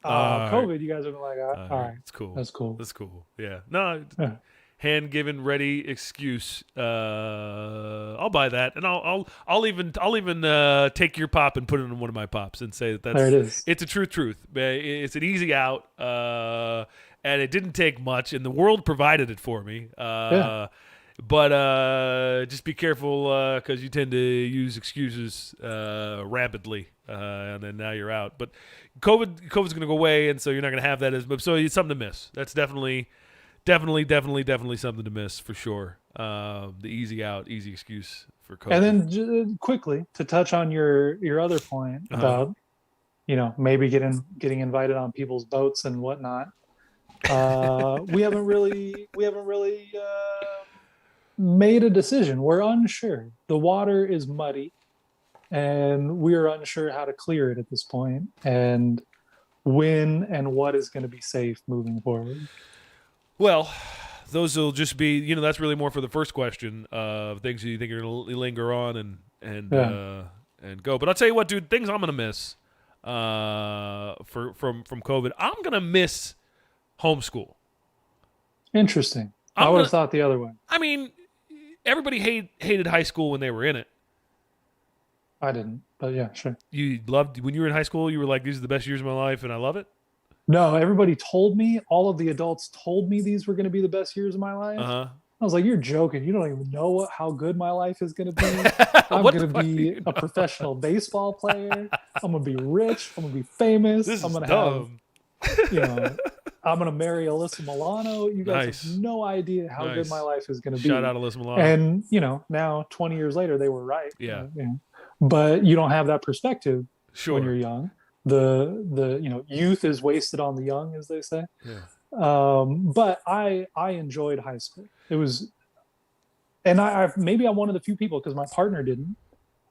All COVID," you guys would have been like, "All right, It's cool. that's cool." That's cool. Yeah. No, Yeah. hand given ready excuse. I'll buy that, and I'll even take your pop and put it in one of my pops and say that's There it is. it's a truth. It's an easy out, and it didn't take much, and the world provided it for me. Yeah. But just be careful because you tend to use excuses rapidly, and then now you're out. But COVID's going to go away, and so you're not going to have that as much. So it's something to miss. That's definitely something to miss for sure. The easy out, easy excuse for COVID. And then quickly to touch on your other point about maybe getting invited on people's boats and whatnot. We haven't really made a decision. We're unsure. The water is muddy, and we are unsure how to clear it at this point, and when and what is going to be safe moving forward. Well, those will just be, that's really more for the first question of things you think are going to linger on and go. But I'll tell you what, dude, things I'm going to miss from COVID. I'm going to miss homeschool. Interesting. I would have thought the other way. I mean, everybody hated high school when they were in it. I didn't, but yeah, sure. You loved when you were in high school. You were like, "These are the best years of my life," and I love it. No, everybody told me. All of the adults told me these were going to be the best years of my life. Uh-huh. I was like, "You're joking. You don't even know how good my life is going to be. I'm What going the to fuck do be you a know? professional baseball player. I'm going to be rich. I'm going to be famous. This I'm is going to dumb. have, I'm going to marry Alyssa Milano. You guys Nice. have no idea how Nice. good my life is going to be." Shout out Alyssa Milano. And now 20 years later, they were right. Yeah. But you don't have that perspective Sure. when you're young. The youth is wasted on the young, as they say. Yeah. But I enjoyed high school. It was, and I'm one of the few people, because my partner didn't.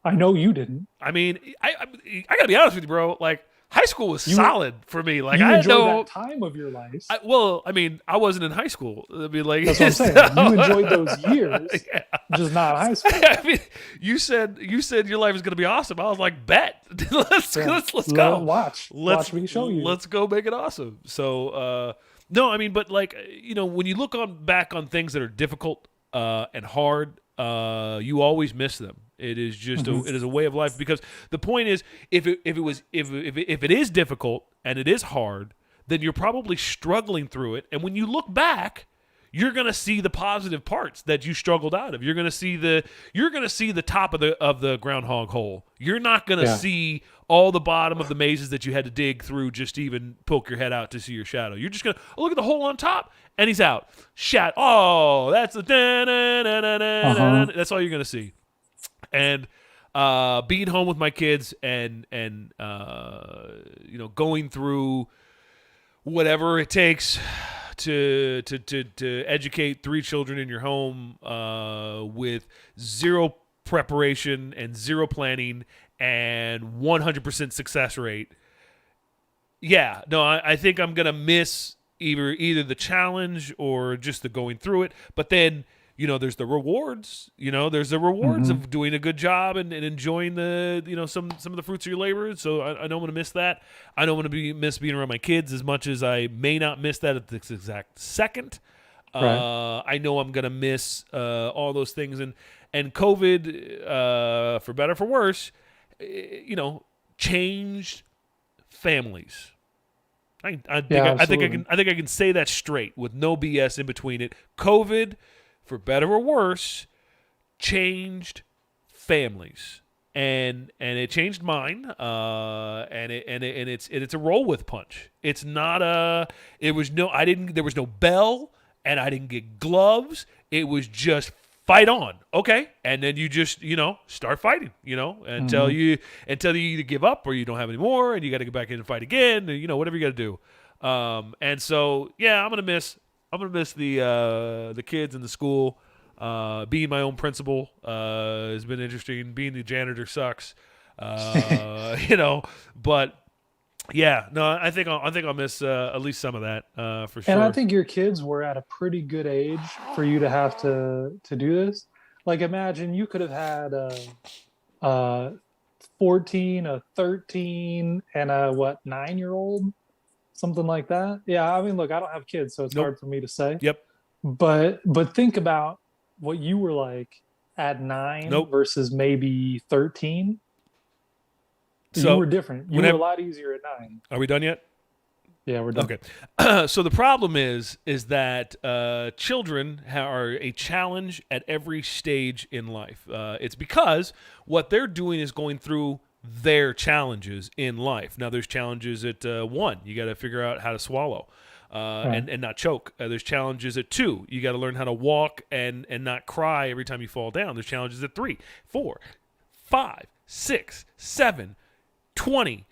I know you didn't. I mean, I gotta be honest with you, bro. Like, high school was You- solid for me. Like, You I enjoyed know. that time of your life. I mean, I wasn't in high school. I mean, like, That's what I'm saying. You enjoyed those years, Yeah. just not high school. I mean, you said your life is gonna be awesome. I was like, bet. let's Yeah. go. Watch me show you. Let's go make it awesome. So no, I mean, but like, when you look back on things that are difficult and hard, you always miss them. It is just it is a way of life, because the point is, if it is difficult and it is hard, then you're probably struggling through it. And when you look back, you're gonna see the positive parts that you struggled out of. You're gonna see the top of the groundhog hole. You're not gonna see all the bottom of the mazes that you had to dig through just to even poke your head out to see your shadow. You're just gonna look at the hole on top, and he's out. Oh, that's the that's all you're gonna see. And being home with my kids and going through whatever it takes to educate 3 children in your home with zero preparation and zero planning and 100% success rate. Yeah, no, I think I'm gonna miss either the challenge or just the going through it. But then, there's the rewards. There's the rewards of doing a good job and enjoying the some of the fruits of your labor. So I don't want to miss that. I don't want to miss being around my kids as much as I may not miss that at this exact second. Right. I know I'm gonna miss all those things, and COVID, for better or for worse, changed families. I think Yeah, I think I absolutely. can say that straight with no BS in between it. COVID, for better or worse, changed families, and it changed mine. It's a roll with punch. It's not a. It was no. I didn't. There was no bell, and I didn't get gloves. It was just fight on, okay, and then you just start fighting, until you either give up or you don't have any more, and you got to go back in and fight again, whatever you got to do. And so yeah, I'm gonna miss the kids in the school. Being my own principal has been interesting. Being the janitor sucks, but yeah, no, I think I'll miss at least some of that for sure. And I think your kids were at a pretty good age for you to have to do this. Like, imagine you could have had a 14, a 13, and a 9-year-old, something like that. Yeah, I mean, look, I don't have kids, so it's Nope. hard for me to say. Yep. But think about what you were like at 9 Nope. versus maybe 13. So You were different. You were whenever- a lot easier at 9. Are we done yet? Yeah, we're done. Okay. So the problem is that children are a challenge at every stage in life. It's because what they're doing is going through their challenges in life. Now, there's challenges at 1. You got to figure out how to swallow and not choke. There's challenges at 2. You got to learn how to walk and not cry every time you fall down. There's challenges at 3, 4, 5, 6, 7, 20,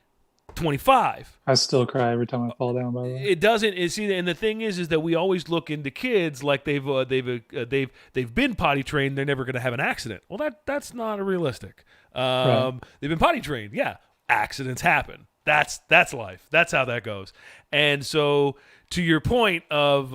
25. I still cry every time I fall down, by the way. It doesn't. And the thing is that we always look into kids like they've been potty trained. They're never going to have an accident. Well, that's not realistic. Right. They've been potty trained. Yeah, accidents happen. That's life. That's how that goes. And so, to your point of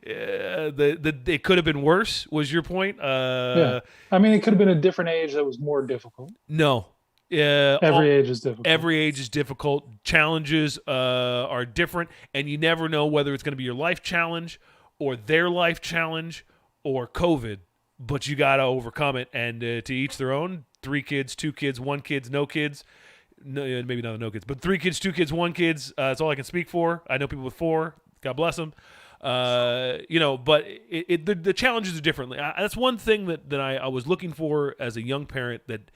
it could have been worse. Was your point? Yeah. I mean, it could have been a different age that was more difficult. No. Every age is difficult. Every age is difficult. Challenges are different, and you never know whether it's going to be your life challenge or their life challenge or COVID. But you got to overcome it, and to each their own. 3 kids, 2 kids, 1 kids, no kids. No, maybe not no kids, but 3 kids, 2 kids, 1 kids. That's all I can speak for. I know people with 4. God bless them. But the challenges are differently. That's one thing that I was looking for as a young parent that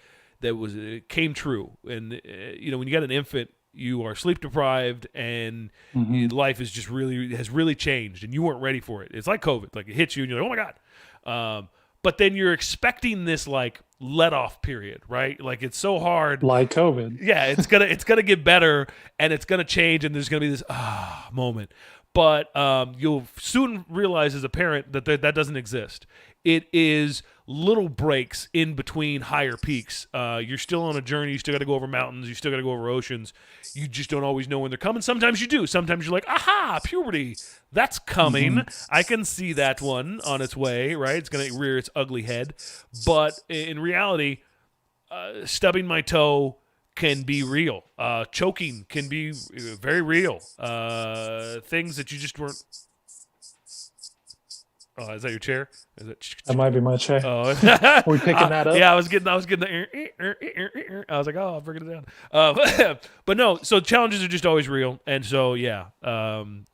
came true. And when you got an infant, you are sleep deprived, and life is just has really changed, and you weren't ready for it. It's like COVID, like it hits you, and you're like, oh my god. But then you're expecting this like let off period, right? Like it's so hard. Like COVID. Yeah, it's gonna get better, and it's gonna change, and there's gonna be this moment. But you'll soon realize as a parent that doesn't exist. It is little breaks in between higher peaks. You're still on a journey. You still got to go over mountains. You still got to go over oceans. You just don't always know when they're coming. Sometimes you do. Sometimes you're like, aha, puberty. That's coming. I can see that one on its way, right? It's going to rear its ugly head. But in reality, stubbing my toe can be real. Choking can be very real. Things that you just weren't. Oh, is that your chair? Is it? That might be my chair. Oh, we picking that up? Yeah, I was getting the. I was like, oh, I'm bringing it down. But no, so challenges are just always real, and so yeah,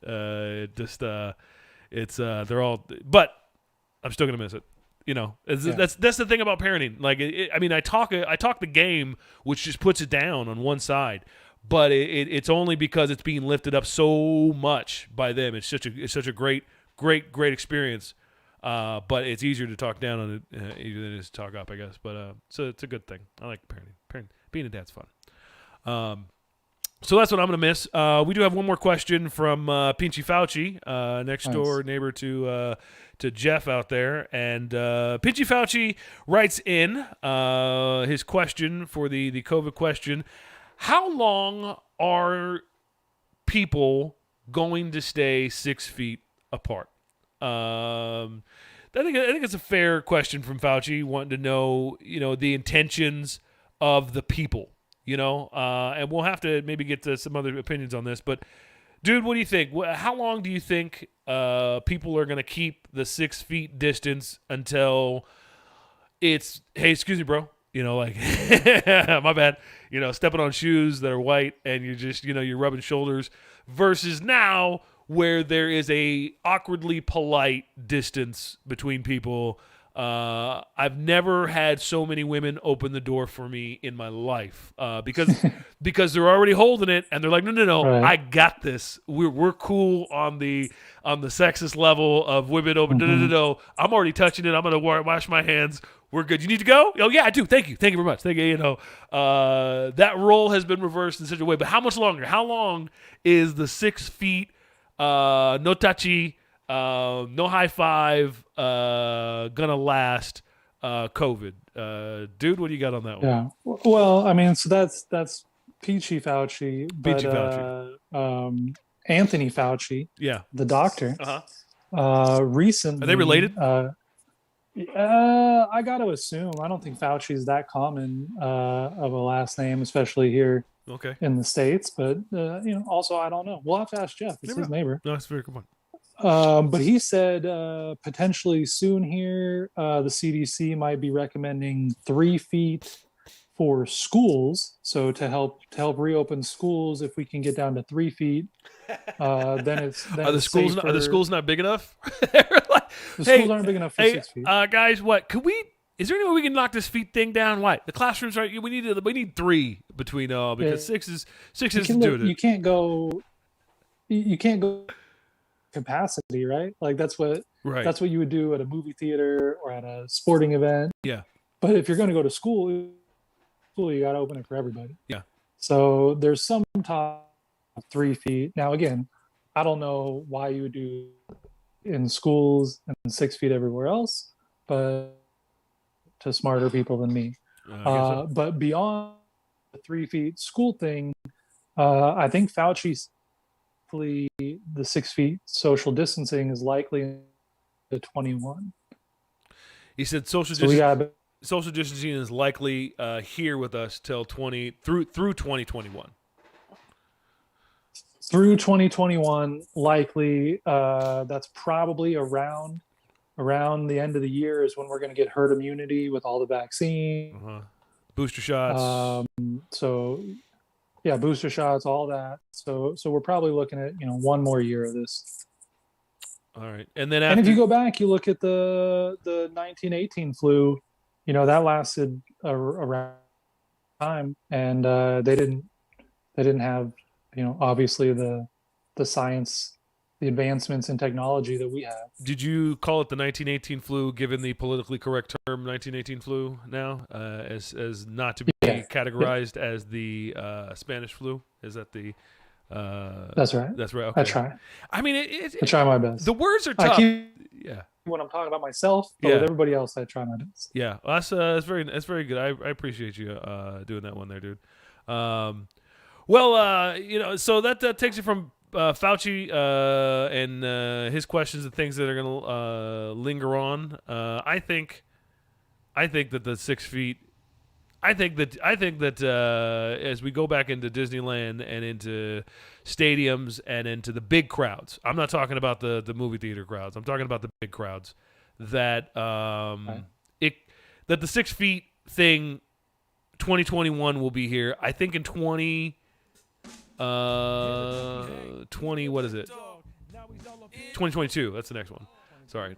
it's they're all. But I'm still gonna miss it. That's the thing about parenting. Like, I talk the game, which just puts it down on one side. But it's only because it's being lifted up so much by them. It's such a great experience, but it's easier to talk down on it than it is to talk up, I guess. But so it's a good thing. I like parenting. Being a dad's fun. So that's what I'm gonna miss. We do have one more question from Pinchy Fauci, next door neighbor to Jeff out there, and Pinchy Fauci writes in his question for the COVID question: how long are people going to stay 6 feet apart? I think it's a fair question from Fauci, wanting to know, the intentions of the people, and we'll have to maybe get to some other opinions on this, but Dude, what do you think? How long do you think people are going to keep the 6 feet distance until it's, hey, excuse me, bro. Like, my bad. Stepping on shoes that are white and you're just, you're rubbing shoulders versus now where there is a awkwardly polite distance between people. I've never had so many women open the door for me in my life because they're already holding it and they're like, no, Right. I got this. We're cool on the sexist level of women open. No, I'm already touching it. I'm gonna wash my hands. We're good. You need to go? Oh yeah, I do. Thank you very much. Thank you. That role has been reversed in such a way. But how much longer? How long is the 6 feet? No touchy. No high five, gonna last, COVID. Dude, what do you got on that one? Yeah. Well, I mean, so that's Peachy Fauci, but Peachy Fauci. Anthony Fauci, Yeah. the doctor, recently. Are they related? I got to assume. I don't think Fauci's that common of a last name, especially here Okay. in the States. But also I don't know. We'll have to ask Jeff. It's his neighbor. No, that's a very good one. But he said potentially soon here, the CDC might be recommending 3 feet for schools. So to help reopen schools, if we can get down to 3 feet, then it's Are the schools safer. are the schools not big enough? The schools aren't big enough for 6 feet. Guys, what could we? Is there any way we can knock this feet thing down? Why the classrooms are? We need 3 between because Yeah. 6 is You can't go. You can't go capacity, right? Like that's what you would do at a movie theater or at a sporting event. Yeah. But if you're going to go to school, you got to open it for everybody. Yeah. So there's some talk of 3 feet. Now again, I don't know why you would do in schools and 6 feet everywhere else, but to smarter people than me. But beyond the 3 feet school thing, I think Fauci's the 6 feet social distancing is likely to 21. He said social distancing is likely here with us till through 2021. Through 2021, likely. That's probably around the end of the year is when we're going to get herd immunity with all the vaccine, booster shots. So yeah, booster shots, all that. So we're probably looking at one more year of this. All right, and then if you go back, you look at the 1918 flu, that lasted around time, and they didn't have obviously the science, the advancements in technology that we have. Did you call it the 1918 flu, given the politically correct term 1918 flu now, as not to be categorized as the Spanish flu? Is that the? That's right. That's right. Okay. I try. I mean, I try my best. The words are tough. When I'm talking about myself, but with everybody else, I try my best. Yeah, well, that's very good. I appreciate you doing that one there, dude. So that takes you from Fauci and his questions and things that are going to linger on. I think that the 6 feet. I think that as we go back into Disneyland and into stadiums and into the big crowds, I'm not talking about the movie theater crowds. I'm talking about the big crowds. That that the 6 feet thing, 2021 will be here. I think in 20 what is it? 2022. That's the next one. Sorry.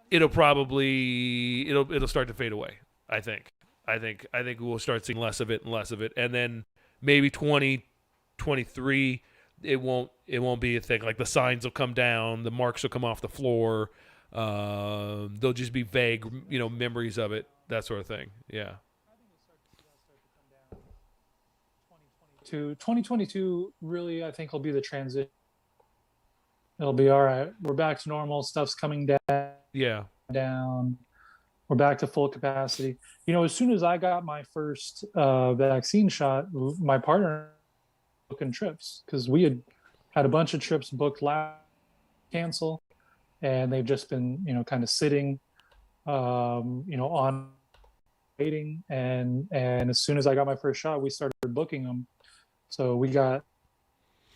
It'll start to fade away. I think we'll start seeing less of it, and then maybe 2023 it won't be a thing. Like the signs will come down, the marks will come off the floor. They'll just be vague, memories of it, that sort of thing. Yeah. 2022 really, I think, will be the transition. It'll be all right. We're back to normal. Stuff's coming down. Yeah. Down. We're back to full capacity. As soon as I got my first vaccine shot, my partner booking trips because we had a bunch of trips booked cancel, and they've just been kind of sitting, on waiting. And as soon as I got my first shot, we started booking them. So we got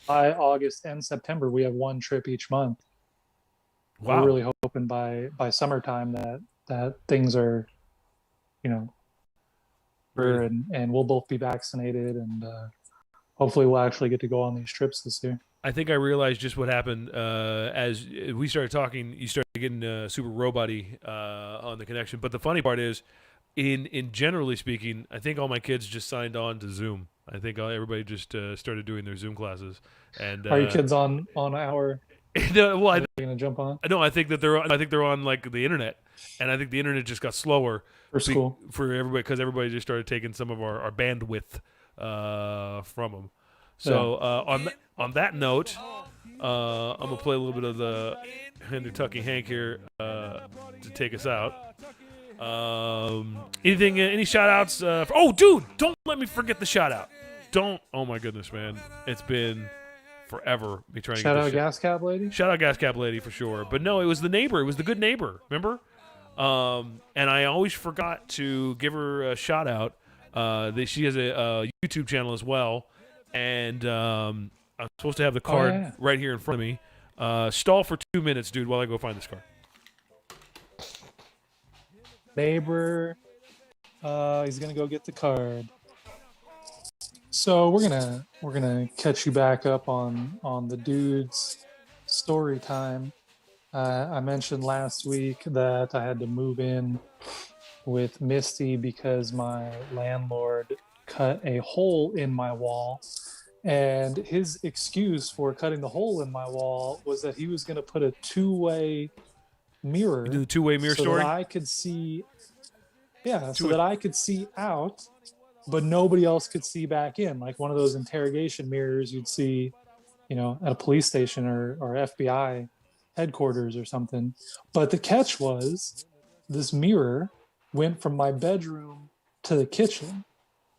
August, and September. We have one trip each month. Wow. We're really hoping by summertime that things are, you know, and we'll both be vaccinated, and hopefully we'll actually get to go on these trips this year. I think I realized just what happened as we started talking. You started getting super robot-y on the connection. But the funny part is, in generally speaking, I think all my kids just signed on to Zoom. I think everybody just started doing their Zoom classes. And Are your kids on our? no, well, Are they gonna jump on no, I think that they're on like the internet, and I think the internet just got slower for school? for everybody because everybody just started taking some of our bandwidth from them. So on that note, I'm gonna play a little bit of the Kentucky Hank here to take us out. Any shout outs? Oh, dude, don't let me forget the shout out. Don't. Oh my goodness, man, it's been forever me trying Shout to out get Gas Cap Lady. Shout out Gas Cap Lady for sure. But no, it was the neighbor. It was the good neighbor. Remember? And I always forgot to give her a shout out. She has a YouTube channel as well. And I'm supposed to have the card right here in front of me. Stall for 2 minutes, dude, while I go find this card. Neighbor, he's gonna go get the card. So we're gonna catch you back up on the dude's story time. I mentioned last week that I had to move in with Misty because my landlord cut a hole in my wall, and his excuse for cutting the hole in my wall was that he was going to put a two-way mirror. You do the two-way mirror so story? that I could see, so that I could see out, but nobody else could see back in, like one of those interrogation mirrors you'd see, at a police station or FBI headquarters or something. But the catch was this mirror went from my bedroom to the kitchen.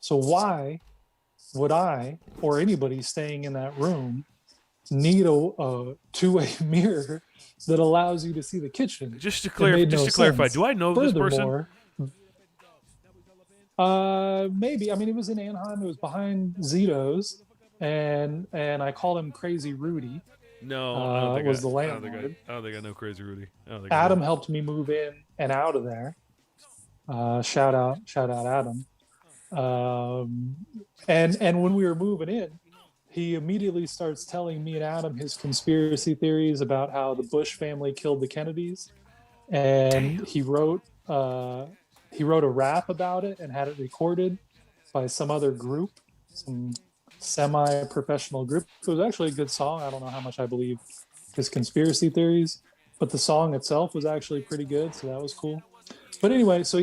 So why would I or anybody staying in that room need a two-way mirror that allows you to see the kitchen? Just to clarify, do I know this person? Maybe. I mean, it was in Anaheim. It was behind Zito's, and I called him Crazy Rudy. No, I don't think was the landlord. I don't think I know Crazy Rudy. Adam helped me move in and out of there. Shout out Adam. And when we were moving in, he immediately starts telling me and Adam his conspiracy theories about how the Bush family killed the Kennedys, and he wrote a rap about it and had it recorded by some other group, some semi-professional group. It was actually a good song. I don't know how much I believe his conspiracy theories, but the song itself was actually pretty good, so that was cool. But anyway, so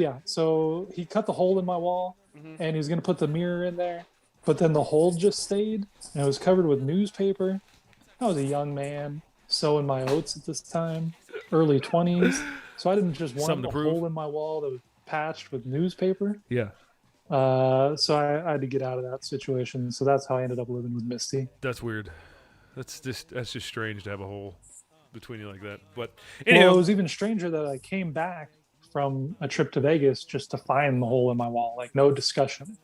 he cut the hole in my wall, and he was going to put the mirror in there, but then the hole just stayed, and it was covered with newspaper. I was a young man sowing my oats at this time, early 20s, so I didn't just want a hole in my wall that was patched with newspaper. Yeah. So I had to get out of that situation. So that's how I ended up living with Misty. That's weird. That's just strange to have a hole between you like that. But anyway, it was even stranger that I came back from a trip to Vegas just to find the hole in my wall. Like, no discussion.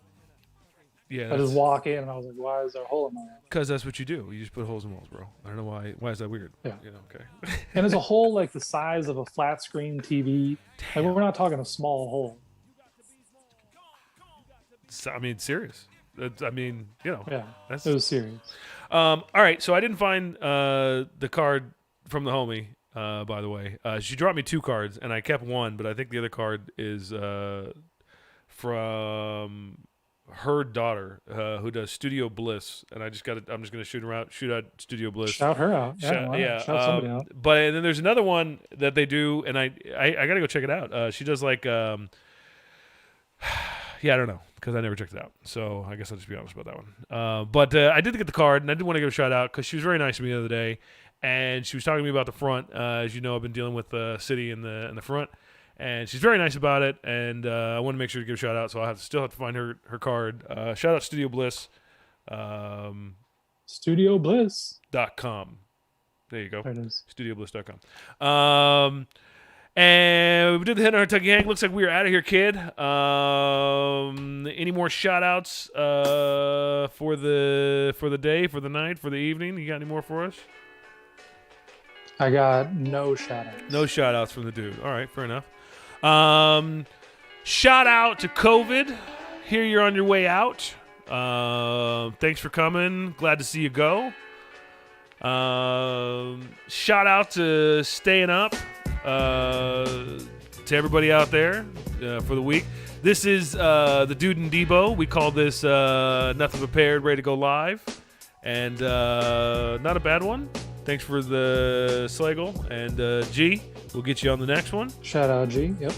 Yeah. I just walk in and I was like, why is there a hole in my wall? Because that's what you do. You just put holes in walls, bro. I don't know why. Why is that weird? Yeah. Okay. And it's a hole like the size of a flat screen TV. Like, we're not talking a small hole. I mean, serious. Yeah. It was serious. All right. So I didn't find the card from the homie. By the way, she dropped me 2 cards, and I kept one, but I think the other card is from her daughter, who does Studio Bliss, and I'm just gonna shoot out Studio Bliss. Shout her out. Shout somebody out. But and then there's another one that they do, and I gotta go check it out. She does like yeah, I don't know, because I never checked it out. So I guess I'll just be honest about that one. But I did get the card, and I did want to give a shout out because she was very nice to me the other day, and she was talking to me about the front. As you know, I've been dealing with City in the front, and she's very nice about it. And I want to make sure to give a shout out, so I'll still have to find her card. Shout out Studio Bliss. StudioBliss.com. There you go. There it is. StudioBliss.com. And we did the hit on our Kentucky Hank. Looks like we are out of here, kid. any more shout outs for the day, for the night, for the evening? You got any more for us? I got no shout outs. No shout outs from the dude. All right, fair enough. Shout out to COVID. Here you're on your way out. Thanks for coming. Glad to see you go. Shout out to staying up to everybody out there for the week. This is the Dude and Debo. We call this Nothing Prepared, Ready to Go Live. And not a bad one. Thanks for the Slagle. And G, we'll get you on the next one. Shout out G. Yep.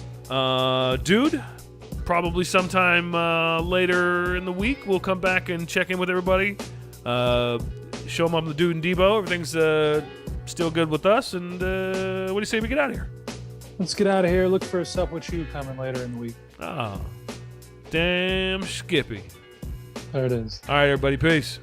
Dude, probably sometime later in the week, we'll come back and check in with everybody. Show them I'm the Dude and Debo. Everything's still good with us. And what do you say we get out of here? Let's get out of here. Look for a Sup With You coming later in the week. Oh, damn Skippy. There it is. All right, everybody. Peace.